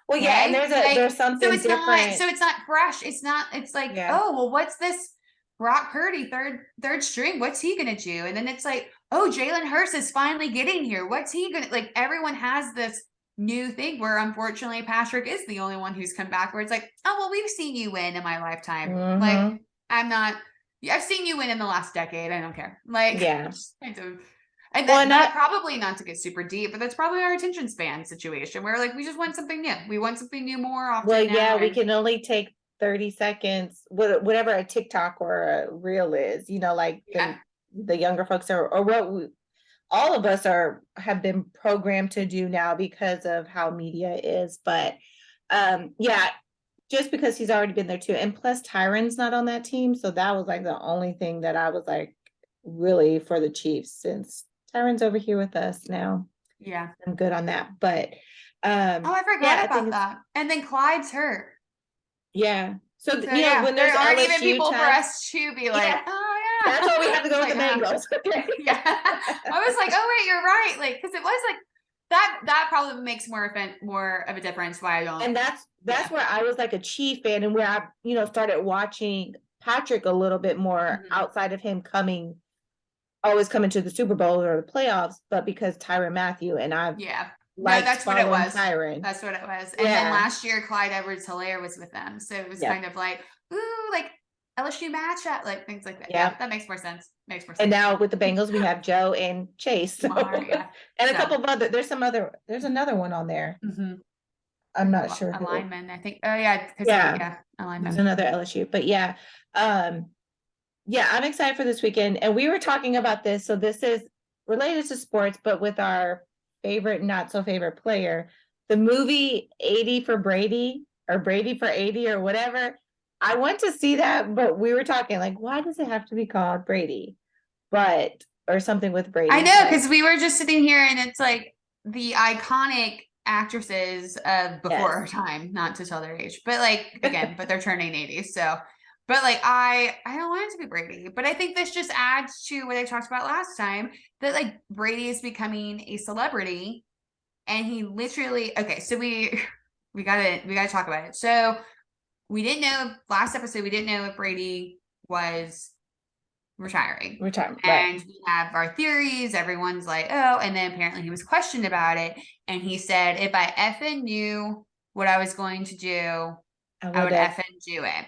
[SPEAKER 1] Well, yeah, and
[SPEAKER 2] okay, like
[SPEAKER 1] there's something
[SPEAKER 2] so
[SPEAKER 1] different.
[SPEAKER 2] it's not fresh. It's not, it's like,
[SPEAKER 1] Yeah.
[SPEAKER 2] oh, well, what's this Brock Purdy third string? What's he gonna do? And then it's like, oh, Jalen Hurts is finally getting here. What's he gonna, like, everyone has this new thing where unfortunately Patrick is the only one who's come back where it's like, oh well, we've seen you win in my lifetime. Like,
[SPEAKER 1] Hmm.
[SPEAKER 2] I'm not, I've seen you win in the last decade. I don't care. Like,
[SPEAKER 1] Yeah.
[SPEAKER 2] just kind of, and
[SPEAKER 1] Well,
[SPEAKER 2] that probably, not to get super deep, but that's probably our attention span situation where like we just want something new. We want something new more
[SPEAKER 1] well,
[SPEAKER 2] often
[SPEAKER 1] yeah,
[SPEAKER 2] now.
[SPEAKER 1] we
[SPEAKER 2] And
[SPEAKER 1] can only take 30 seconds, whatever a TikTok or a reel is, like
[SPEAKER 2] yeah,
[SPEAKER 1] the younger folks are, or all of us have been programmed to do now because of how media is. But yeah, just because he's already been there too. And plus Tyron's not on that team. So that was like the only thing that I was like really for the Chiefs, since Tyron's over here with us now.
[SPEAKER 2] yeah.
[SPEAKER 1] I'm good on that. But
[SPEAKER 2] Oh, I
[SPEAKER 1] yeah,
[SPEAKER 2] forgot
[SPEAKER 1] I think
[SPEAKER 2] about
[SPEAKER 1] it's,
[SPEAKER 2] that. And then Clyde's hurt.
[SPEAKER 1] yeah. So
[SPEAKER 2] So yeah,
[SPEAKER 1] when there's
[SPEAKER 2] there aren't even
[SPEAKER 1] LSU
[SPEAKER 2] people for
[SPEAKER 1] time,
[SPEAKER 2] us to be like,
[SPEAKER 1] yeah,
[SPEAKER 2] oh
[SPEAKER 1] that's why we
[SPEAKER 2] yeah.
[SPEAKER 1] have to go with
[SPEAKER 2] Like,
[SPEAKER 1] the Bengals.
[SPEAKER 2] yeah. I was like, oh wait, you're right. Like, because it was like that probably makes more of a difference why I don't.
[SPEAKER 1] And that's
[SPEAKER 2] Yeah.
[SPEAKER 1] where I was like a Chief fan, and where I, started watching Patrick a little bit more
[SPEAKER 2] Mhm.
[SPEAKER 1] outside of him always coming to the Super Bowl or the playoffs, but because Tyrann Mathieu, and I've
[SPEAKER 2] Yeah. No,
[SPEAKER 1] liked
[SPEAKER 2] that's what it
[SPEAKER 1] following
[SPEAKER 2] was.
[SPEAKER 1] Tyrann.
[SPEAKER 2] That's what it was. And then
[SPEAKER 1] Yeah.
[SPEAKER 2] last year, Clyde Edwards-Helaire was with them. So it was
[SPEAKER 1] Yep.
[SPEAKER 2] kind of like, ooh, like LSU matchup, like things like that. Yeah,
[SPEAKER 1] Yep.
[SPEAKER 2] that makes more sense. Makes more
[SPEAKER 1] And
[SPEAKER 2] sense.
[SPEAKER 1] now with the Bengals, we have Joe and Chase. So.
[SPEAKER 2] Lamar, yeah.
[SPEAKER 1] And a
[SPEAKER 2] So,
[SPEAKER 1] couple of there's another one on there.
[SPEAKER 2] mhm.
[SPEAKER 1] I'm not sure
[SPEAKER 2] A
[SPEAKER 1] who.
[SPEAKER 2] lineman, I think. Oh yeah, because
[SPEAKER 1] Yeah.
[SPEAKER 2] a
[SPEAKER 1] There's
[SPEAKER 2] lineman.
[SPEAKER 1] another LSU. But yeah. Yeah, I'm excited for this weekend. And we were talking about this. So this is related to sports, but with our favorite, not so favorite player. The movie 80 for Brady, or Brady for 80 or whatever. I want to see that, but we were talking like, why does it have to be called Brady? Or something with
[SPEAKER 2] I
[SPEAKER 1] Brady.
[SPEAKER 2] know,
[SPEAKER 1] But
[SPEAKER 2] because we were just sitting here and it's like the iconic actresses of before our
[SPEAKER 1] yes.
[SPEAKER 2] time, not to tell their age, but like again, but they're turning 80. So, but like I don't want it to be Brady, but I think this just adds to what I talked about last time, that like Brady is becoming a celebrity, and he literally, okay, so we gotta talk about it. So we didn't know, last episode we didn't know if Brady was retiring.
[SPEAKER 1] Retirement, right.
[SPEAKER 2] And we have our theories. Everyone's like, oh, and then apparently he was questioned about it. And he said, if I effing knew what I was going to do, I would effing do it.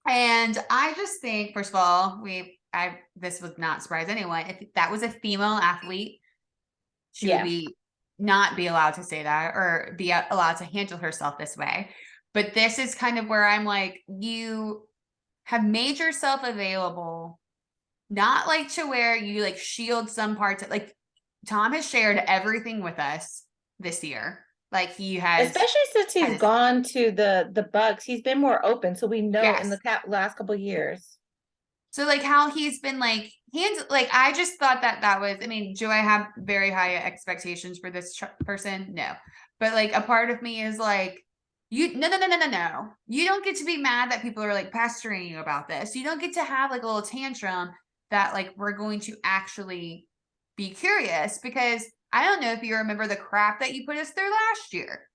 [SPEAKER 2] And I just think, first of all, this would not surprise anyone. If that was a female athlete, she would not be allowed to say that or be allowed to handle herself this way. But this is kind of where I'm like, you have made yourself available, not like to where you like shield some parts. Like Tom has shared everything with us this year. Like he has,
[SPEAKER 1] Especially since he's gone to the Bucks, he's been more open. So we know in
[SPEAKER 2] yes.
[SPEAKER 1] the last couple of years.
[SPEAKER 2] So like how he's been like I just thought that was, I mean, do I have very high expectations for this person? No. But like a part of me is like, no. You don't get to be mad that people are like pestering you about this. You don't get to have like a little tantrum that like we're going to actually be curious, because I don't know if you remember the crap that you put us through last year.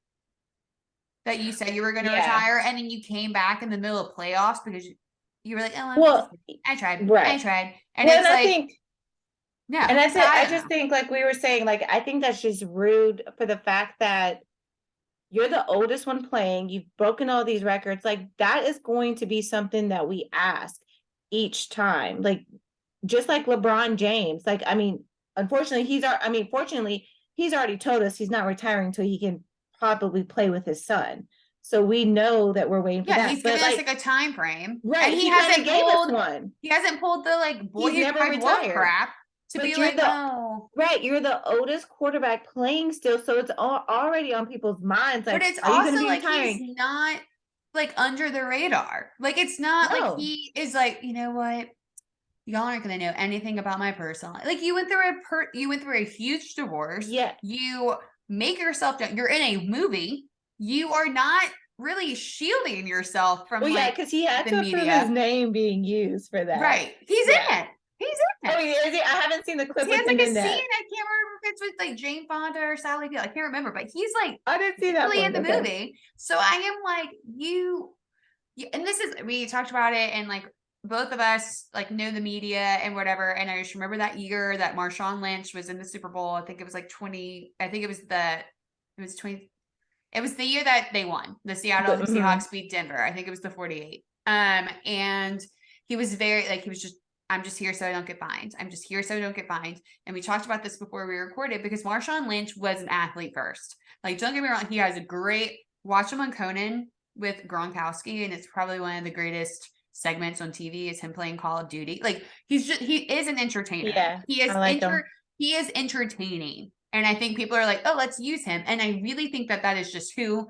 [SPEAKER 2] That you said you were going to
[SPEAKER 1] Yeah.
[SPEAKER 2] retire, and then you came back in the middle of playoffs because you were like, "Oh,
[SPEAKER 1] Well,
[SPEAKER 2] I tried,
[SPEAKER 1] right.
[SPEAKER 2] and
[SPEAKER 1] Well,
[SPEAKER 2] it's
[SPEAKER 1] and I
[SPEAKER 2] like,
[SPEAKER 1] think,
[SPEAKER 2] no."
[SPEAKER 1] and
[SPEAKER 2] So
[SPEAKER 1] I
[SPEAKER 2] I don't
[SPEAKER 1] just
[SPEAKER 2] know.
[SPEAKER 1] think, like we were saying, like, I think that's just rude for the fact that you're the oldest one playing, you've broken all these records. Like, that is going to be something that we ask each time. Like, just like LeBron James. Like, I mean, unfortunately, fortunately, he's already told us he's not retiring until he can probably play with his son. So we know that we're waiting for
[SPEAKER 2] Yeah,
[SPEAKER 1] that.
[SPEAKER 2] he's
[SPEAKER 1] But
[SPEAKER 2] given us
[SPEAKER 1] like,
[SPEAKER 2] like a time frame, and
[SPEAKER 1] right, he kind of gave us one.
[SPEAKER 2] he hasn't pulled the like
[SPEAKER 1] He's
[SPEAKER 2] boy
[SPEAKER 1] never
[SPEAKER 2] I blow
[SPEAKER 1] retired.
[SPEAKER 2] crap to be
[SPEAKER 1] But you're
[SPEAKER 2] like,
[SPEAKER 1] the
[SPEAKER 2] oh.
[SPEAKER 1] right, you're the oldest quarterback playing still, so it's already on people's minds.
[SPEAKER 2] But
[SPEAKER 1] Like,
[SPEAKER 2] it's
[SPEAKER 1] are you going to
[SPEAKER 2] also
[SPEAKER 1] be
[SPEAKER 2] like he's
[SPEAKER 1] retiring?
[SPEAKER 2] not like under the radar. Like it's not like
[SPEAKER 1] No.
[SPEAKER 2] he is like, you know what? Y'all aren't going to know anything about my personal life. Like you went through a huge divorce.
[SPEAKER 1] Yeah.
[SPEAKER 2] You make yourself you're in a movie. You are not really shielding yourself from
[SPEAKER 1] Well, yeah,
[SPEAKER 2] like
[SPEAKER 1] because he had
[SPEAKER 2] the
[SPEAKER 1] to approve his
[SPEAKER 2] media.
[SPEAKER 1] name being used for that.
[SPEAKER 2] Right. He's
[SPEAKER 1] Yeah.
[SPEAKER 2] in it. He's in
[SPEAKER 1] Oh,
[SPEAKER 2] it.
[SPEAKER 1] yeah, is he? I haven't seen the clip
[SPEAKER 2] He
[SPEAKER 1] with
[SPEAKER 2] has
[SPEAKER 1] him
[SPEAKER 2] like a
[SPEAKER 1] in
[SPEAKER 2] scene.
[SPEAKER 1] that.
[SPEAKER 2] I can't remember if it's with like Jane Fonda or Sally Field. I can't remember, but he's like
[SPEAKER 1] I didn't see that
[SPEAKER 2] really in
[SPEAKER 1] part.
[SPEAKER 2] the
[SPEAKER 1] Okay.
[SPEAKER 2] movie. So I am like, and this is, we talked about it, and like both of us like know the media and whatever. And I just remember that year that Marshawn Lynch was in the Super Bowl. I think it was like 20. I think it was 20. It was the year that they won. The Seattle
[SPEAKER 1] Mhm.
[SPEAKER 2] Seahawks beat Denver. I think it was the 48. And he was very like, he was just, I'm just here so I don't get fined. I'm just here so I don't get fined. And we talked about this before we recorded, because Marshawn Lynch was an athlete first. Like, don't get me wrong, he has a great, watch him on Conan with Gronkowski, and it's probably one of the greatest segments on TV is him playing Call of Duty. Like he is an entertainer.
[SPEAKER 1] Yeah, I like him.
[SPEAKER 2] He is entertaining. And I think people are like, oh, let's use him. And I really think that is just who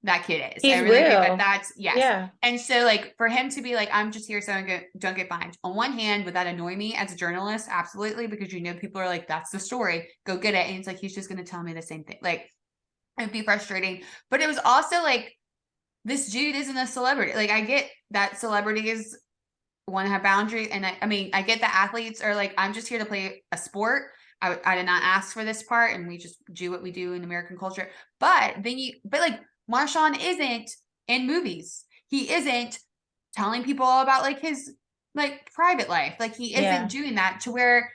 [SPEAKER 2] that kid is. I
[SPEAKER 1] He's
[SPEAKER 2] really think that
[SPEAKER 1] real.
[SPEAKER 2] that's, yes.
[SPEAKER 1] Yeah.
[SPEAKER 2] And so like for him to be like, I'm just here so I don't get fined. On one hand, would that annoy me as a journalist? Absolutely. Because you know, people are like, that's the story. Go get it. And it's like, he's just going to tell me the same thing. Like it'd be frustrating. But it was also like, this dude isn't a celebrity. Like I get that celebrities want to have boundaries. And I mean, I get that athletes are like, I'm just here to play a sport. I did not ask for this part, and we just do what we do in American culture. But like Marshawn isn't in movies. He isn't telling people all about like his like private life. Like he isn't doing that to where,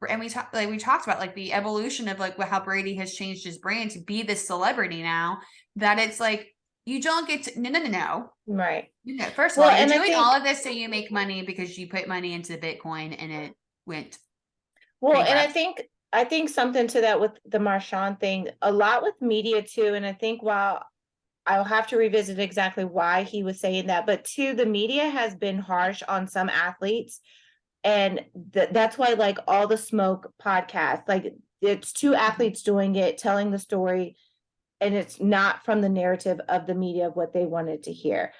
[SPEAKER 2] and we talked about like the evolution of like how Brady has changed his brand to be this celebrity now, that it's like, you don't get to, no.
[SPEAKER 1] Right.
[SPEAKER 2] No, first of
[SPEAKER 1] Well,
[SPEAKER 2] all, you're
[SPEAKER 1] and I
[SPEAKER 2] doing
[SPEAKER 1] think,
[SPEAKER 2] all of this so you make money because you put money into Bitcoin and it went
[SPEAKER 1] well, and
[SPEAKER 2] bankrupt.
[SPEAKER 1] I think something to that with the Marshawn thing, a lot with media too. And I think while I'll have to revisit exactly why he was saying that, but two, the media has been harsh on some athletes. And that's why, like, all the smoke podcasts, like, it's two athletes doing it, telling the story, and it's not from the narrative of the media of what they wanted to hear.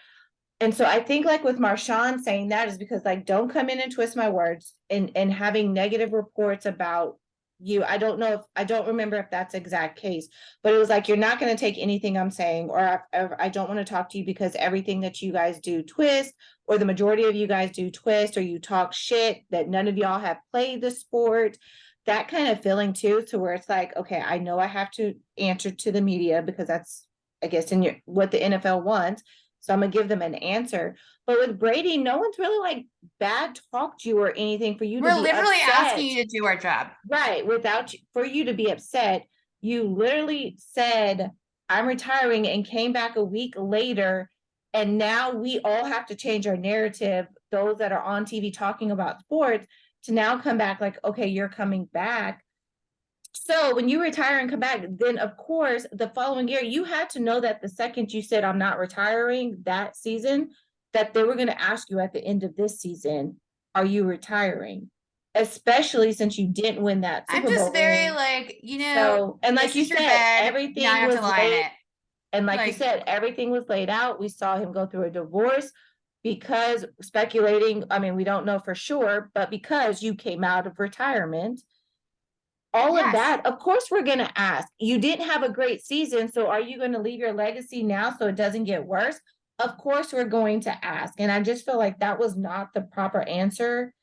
[SPEAKER 1] And so I think, like, with Marshawn saying that is because, like, don't come in and twist my words, and having negative reports about you. I don't remember if that's exact case, but it was like, you're not going to take anything I'm saying, or I don't want to talk to you because everything that you guys do twist, or the majority of you guys do twist, or you talk shit that none of y'all have played the sport. That kind of feeling too, to where it's like, okay, I know I have to answer to the media because that's, I guess, what the NFL wants. So I'm gonna give them an answer. But with Brady, no one's really like bad talked you or anything for you to
[SPEAKER 2] We're
[SPEAKER 1] be
[SPEAKER 2] literally asking
[SPEAKER 1] upset.
[SPEAKER 2] you to do our job.
[SPEAKER 1] Right. For you to be upset. You literally said, I'm retiring, and came back a week later. And now we all have to change our narrative, those that are on TV talking about sports, to now come back like, okay, you're coming back. So when you retire and come back, then of course the following year you had to know that the second you said I'm not retiring that season, that they were going to ask you at the end of this season, are you retiring? Especially since you didn't win that
[SPEAKER 2] I'm
[SPEAKER 1] Super Bowl
[SPEAKER 2] just very
[SPEAKER 1] ring.
[SPEAKER 2] like,
[SPEAKER 1] So, and like
[SPEAKER 2] this
[SPEAKER 1] you
[SPEAKER 2] is your
[SPEAKER 1] said,
[SPEAKER 2] bed. Now I
[SPEAKER 1] everything
[SPEAKER 2] have to
[SPEAKER 1] was
[SPEAKER 2] lie in
[SPEAKER 1] laid,
[SPEAKER 2] it.
[SPEAKER 1] and like you
[SPEAKER 2] Like,
[SPEAKER 1] said, everything was laid out. We saw him go through a divorce. because speculating, I mean, we don't know for sure, but because you came out of retirement, all of
[SPEAKER 2] Yes.
[SPEAKER 1] that, of course, we're going to ask. You didn't have a great season, so are you going to leave your legacy now so it doesn't get worse? Of course, we're going to ask. And I just feel like that was not the proper answer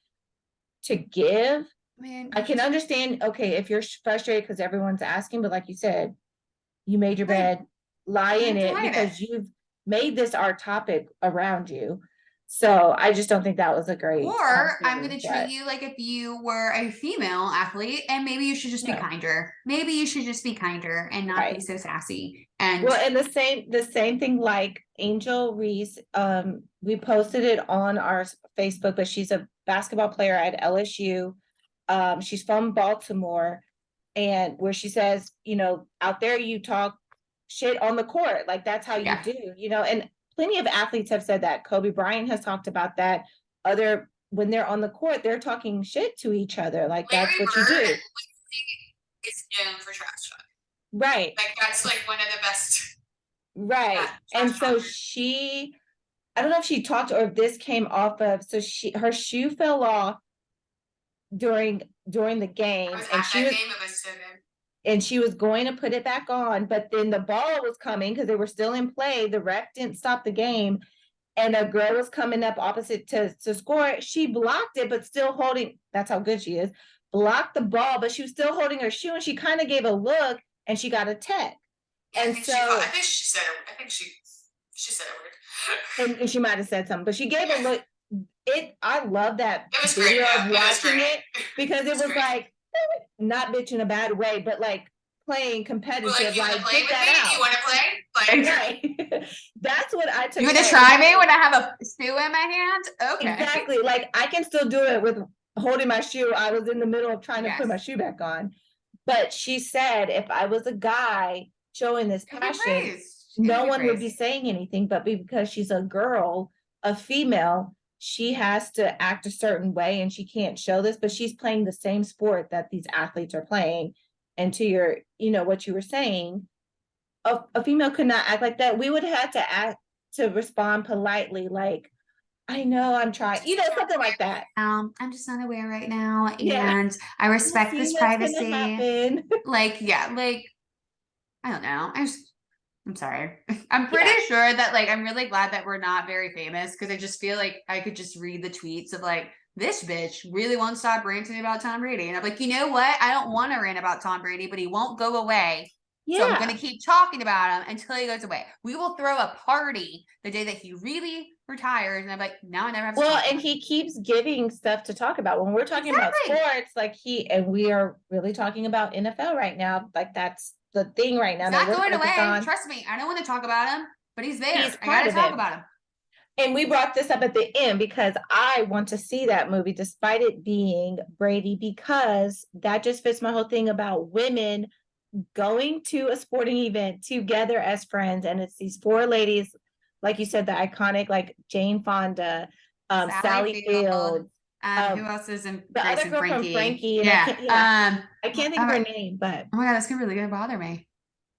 [SPEAKER 1] to give.
[SPEAKER 2] Man,
[SPEAKER 1] I can understand, okay, if you're frustrated because everyone's asking, but like you said, you made your bed, lie in it because you've made this our topic around you. So I just don't think that was a great
[SPEAKER 2] or I'm
[SPEAKER 1] answer,
[SPEAKER 2] going to
[SPEAKER 1] but
[SPEAKER 2] treat you like if you were a female athlete, and maybe you should just be
[SPEAKER 1] no.
[SPEAKER 2] kinder. Maybe you should just be kinder and not be
[SPEAKER 1] Right.
[SPEAKER 2] so sassy. And
[SPEAKER 1] Well, and the same thing like Angel Reese, we posted it on our Facebook, but she's a basketball player at LSU. She's from Baltimore, and where she says, out there you talk shit on the court, like that's how you
[SPEAKER 2] Yeah.
[SPEAKER 1] do, and plenty of athletes have said that. Kobe Bryant has talked about that. When they're on the court, they're talking shit to each other, like that's what you do.
[SPEAKER 2] Is known for trash talk.
[SPEAKER 1] Right.
[SPEAKER 2] Like that's like one of the best.
[SPEAKER 1] Right. And so I don't know if she talked or if this came off of, so her shoe fell off during the game, and she was going to put it back on, but then the ball was coming because they were still in play. The ref didn't stop the game, and a girl was coming up opposite to score. She blocked it, but still holding. That's how good she is. Blocked the ball, but she was still holding her shoe, and she kind of gave a look, and she got a tech. And so
[SPEAKER 2] I think she said it. I think she said it weird.
[SPEAKER 1] And she might have said something, but she gave a look. I love that
[SPEAKER 2] video
[SPEAKER 1] of watching it because it was
[SPEAKER 2] great.
[SPEAKER 1] like not bitch in a bad way, but like playing competitive.
[SPEAKER 2] Well, like, you
[SPEAKER 1] like
[SPEAKER 2] play
[SPEAKER 1] get
[SPEAKER 2] with
[SPEAKER 1] that
[SPEAKER 2] me?
[SPEAKER 1] out.
[SPEAKER 2] You want to play? Like,
[SPEAKER 1] right. That's what I took.
[SPEAKER 2] You want to try me when I have a shoe in my hand? Okay.
[SPEAKER 1] Exactly. Like I can still do it with holding my shoe. I was in the middle of trying to put my shoe back on, but she said if I was a guy showing this passion, no one would be saying anything, but because she's a girl, a female, she has to act a certain way and she can't show this, but she's playing the same sport that these athletes are playing. And to your, what you were saying, a female could not act like that. We would have to act to respond politely, like, I know I'm trying, something like that.
[SPEAKER 2] I'm just unaware right now, and
[SPEAKER 1] Yeah.
[SPEAKER 2] I respect this privacy.
[SPEAKER 1] Like,
[SPEAKER 2] I don't know. I'm sorry. I'm pretty sure that I'm really glad that we're not very famous, because I just feel like I could just read the tweets of this bitch really won't stop ranting about Tom Brady. And I'm like, you know what? I don't want to rant about Tom Brady, but he won't go away. So I'm going to keep talking about him until he goes away. We will throw a party the day that he really retires. And I'm like, now I never have to talk
[SPEAKER 1] and he keeps giving stuff to talk about. When we're talking about sports, and we are really talking about NFL right now. Like that's the thing right now.
[SPEAKER 2] He's not going away. Trust me. I don't want to talk about him, but he's there. I got to talk about him.
[SPEAKER 1] And we brought this up at the end because I want to see that movie despite it being Brady, because that just fits my whole thing about women going to a sporting event together as friends. And it's these four ladies, like you said, the iconic, like Jane Fonda, Sally Field.
[SPEAKER 2] Who else is in
[SPEAKER 1] the
[SPEAKER 2] Grace
[SPEAKER 1] other
[SPEAKER 2] and
[SPEAKER 1] girl
[SPEAKER 2] Frankie?
[SPEAKER 1] from Frankie?
[SPEAKER 2] And
[SPEAKER 1] I can't think of her name, but
[SPEAKER 2] oh my god, that's really gonna bother me.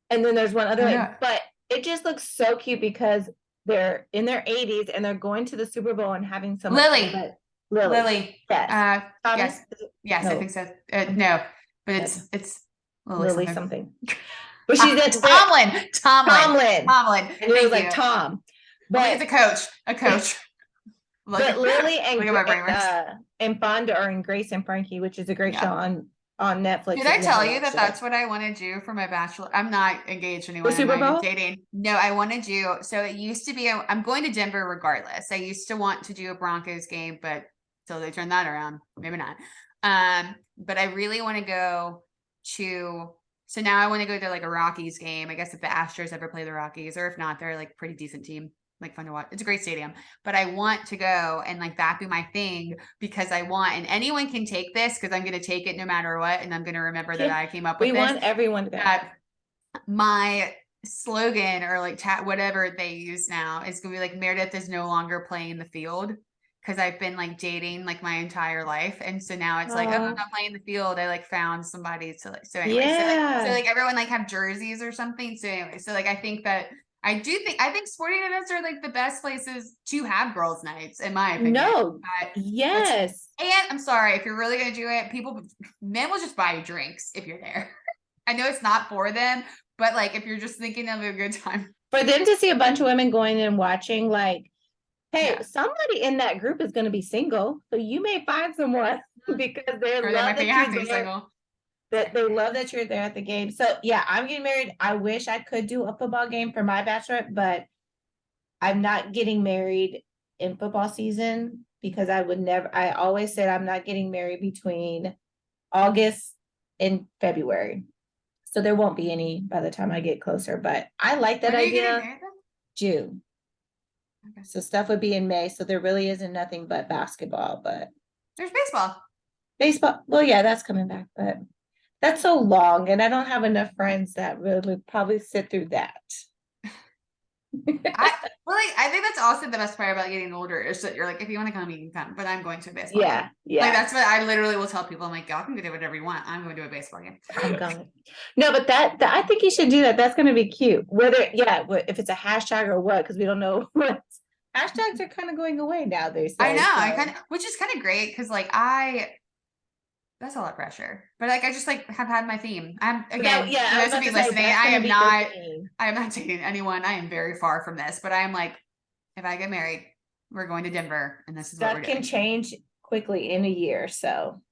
[SPEAKER 1] And then there's one other, but it just looks so cute because they're in their 80s and they're going to the Super Bowl and having some
[SPEAKER 2] Lily.
[SPEAKER 1] Yes.
[SPEAKER 2] Yes, no. I think so. No, but it's
[SPEAKER 1] Lily something. But she's at
[SPEAKER 2] Tomlin.
[SPEAKER 1] And it was like Tom.
[SPEAKER 2] But it's a coach.
[SPEAKER 1] But Lily and Fonda are in Grace and Frankie, which is a great show on Netflix.
[SPEAKER 2] Did I tell you that that's what I want to do for my bachelor? I'm not engaged anyone.
[SPEAKER 1] The Super Bowl?
[SPEAKER 2] Dating. No, I want to do. So it used to be. I'm going to Denver regardless. I used to want to do a Broncos game, but until they turn that around, maybe not. But I really want to go to. So now I want to go to a Rockies game. I guess if the Astros ever play the Rockies, or if not, they're a pretty decent team. Fun to watch. It's a great stadium, but I want to go and that be my thing, because I want, and anyone can take this because I'm going to take it no matter what. And I'm going to remember that I came up with this.
[SPEAKER 1] We want everyone to go.
[SPEAKER 2] My slogan or whatever they use now is going to be Meredith is no longer playing the field, because I've been dating my entire life. And so now it's oh, I'm not playing the field. I found somebody to so anyway, so everyone have jerseys or something. So anyway, so I think that I think sporting events are like the best places to have girls' nights, in my opinion.
[SPEAKER 1] No,
[SPEAKER 2] But
[SPEAKER 1] yes.
[SPEAKER 2] and I'm sorry, if you're really gonna do it, men will just buy you drinks if you're there. I know it's not for them, but like if you're just thinking of a good time.
[SPEAKER 1] For them to see a bunch of women going and watching, like, hey,
[SPEAKER 2] Yeah.
[SPEAKER 1] somebody in that group is going to be single, so you may find someone because they
[SPEAKER 2] Or they
[SPEAKER 1] love
[SPEAKER 2] might be
[SPEAKER 1] that you're
[SPEAKER 2] acting
[SPEAKER 1] there.
[SPEAKER 2] single.
[SPEAKER 1] That they love that you're there at the game. So yeah, I'm getting married. I wish I could do a football game for my bachelorette, but I'm not getting married in football season because I always said I'm not getting married between August and February. So there won't be any by the time I get closer, but I like that
[SPEAKER 2] When are you getting
[SPEAKER 1] idea.
[SPEAKER 2] married then?
[SPEAKER 1] June.
[SPEAKER 2] Okay.
[SPEAKER 1] So stuff would be in May. So there really isn't nothing but basketball, but
[SPEAKER 2] There's baseball.
[SPEAKER 1] baseball. Well, yeah, that's coming back, but that's so long, and I don't have enough friends that really probably sit through that.
[SPEAKER 2] I think that's also the best part about getting older is that you're like, if you want to come, you can come. But I'm going to a baseball game.
[SPEAKER 1] Yeah.
[SPEAKER 2] Like that's what I literally will tell people. I'm like, y'all can do whatever you want. I'm going to a baseball game.
[SPEAKER 1] I'm going. No, but that I think you should do that. That's going to be cute. Whether if it's a hashtag or what, because we don't know what hashtags are kind of going away now. They say.
[SPEAKER 2] I know,
[SPEAKER 1] So.
[SPEAKER 2] which is kind of great because like that's a lot of pressure. But like I just like have had my theme. I'm again,
[SPEAKER 1] Yeah,
[SPEAKER 2] for those of you listening, I am not dating anyone. I am very far from this, but I am like, if I get married, we're going to Denver, and this is what we're
[SPEAKER 1] Stuff
[SPEAKER 2] doing.
[SPEAKER 1] can change quickly in a year, so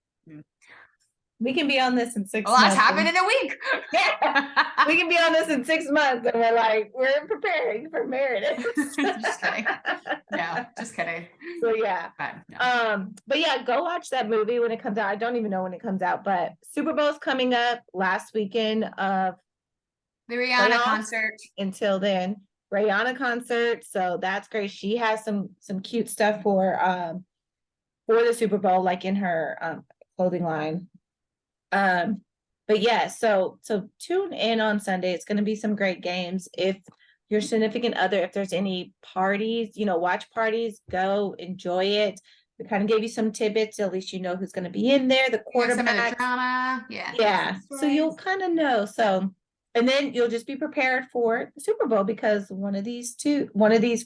[SPEAKER 1] we can be on this in 6
[SPEAKER 2] A
[SPEAKER 1] months.
[SPEAKER 2] lot's happened in a week.
[SPEAKER 1] Yeah, we can be on this in 6 months, and we're preparing for marriage.
[SPEAKER 2] Just kidding. No, just kidding.
[SPEAKER 1] So yeah.
[SPEAKER 2] But, no.
[SPEAKER 1] But yeah, go watch that movie when it comes out. I don't even know when it comes out, but Super Bowl's coming up last weekend of
[SPEAKER 2] the Rihanna
[SPEAKER 1] playoffs.
[SPEAKER 2] concert.
[SPEAKER 1] Until then, Rihanna concert. So that's great. She has some cute stuff for the Super Bowl, like in her clothing line. But yeah, so tune in on Sunday. It's going to be some great games. If your significant other, if there's any parties, watch parties, go enjoy it. We kind of gave you some tidbits. At least you know who's going to be in there. The quarterback,
[SPEAKER 2] some of the drama,
[SPEAKER 1] yeah. So you'll kind of know. So, and then you'll just be prepared for the Super Bowl because one of these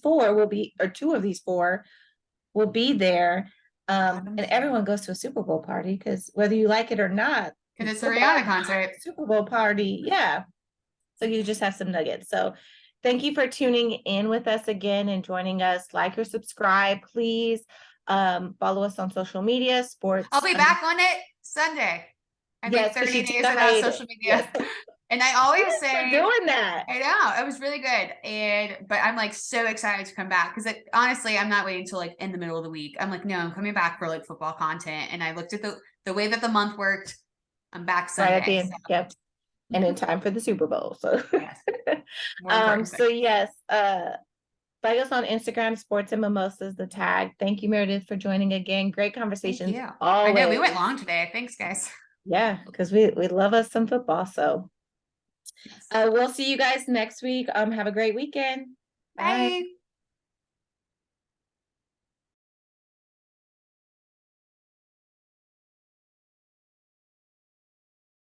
[SPEAKER 1] four will be, or two of these four will be there. And everyone goes to a Super Bowl party because whether you like it or not,
[SPEAKER 2] because it's a Rihanna concert.
[SPEAKER 1] Super Bowl party, yeah. So you just have some nuggets. So thank you for tuning in with us again and joining us. Like or subscribe, please. Follow us on social media, sports.
[SPEAKER 2] I'll be back on it Sunday. I think 30 days without social media. Yes. And I always say
[SPEAKER 1] doing that.
[SPEAKER 2] I know it was really good. But I'm like so excited to come back because honestly, I'm not waiting until like in the middle of the week. I'm like, no, I'm coming back for like football content. And I looked at the way that the month worked. I'm back Sunday.
[SPEAKER 1] Right at the end. So. Yep. And in time for the Super Bowl. So
[SPEAKER 2] yes.
[SPEAKER 1] So yes, find us on Instagram, Sports and Mimosas, the tag. Thank you, Meredith, for joining again. Great conversations.
[SPEAKER 2] I know we went long today. Thanks, guys.
[SPEAKER 1] Yeah, because we love us some football. So we'll see you guys next week. Have a great weekend.
[SPEAKER 2] Bye.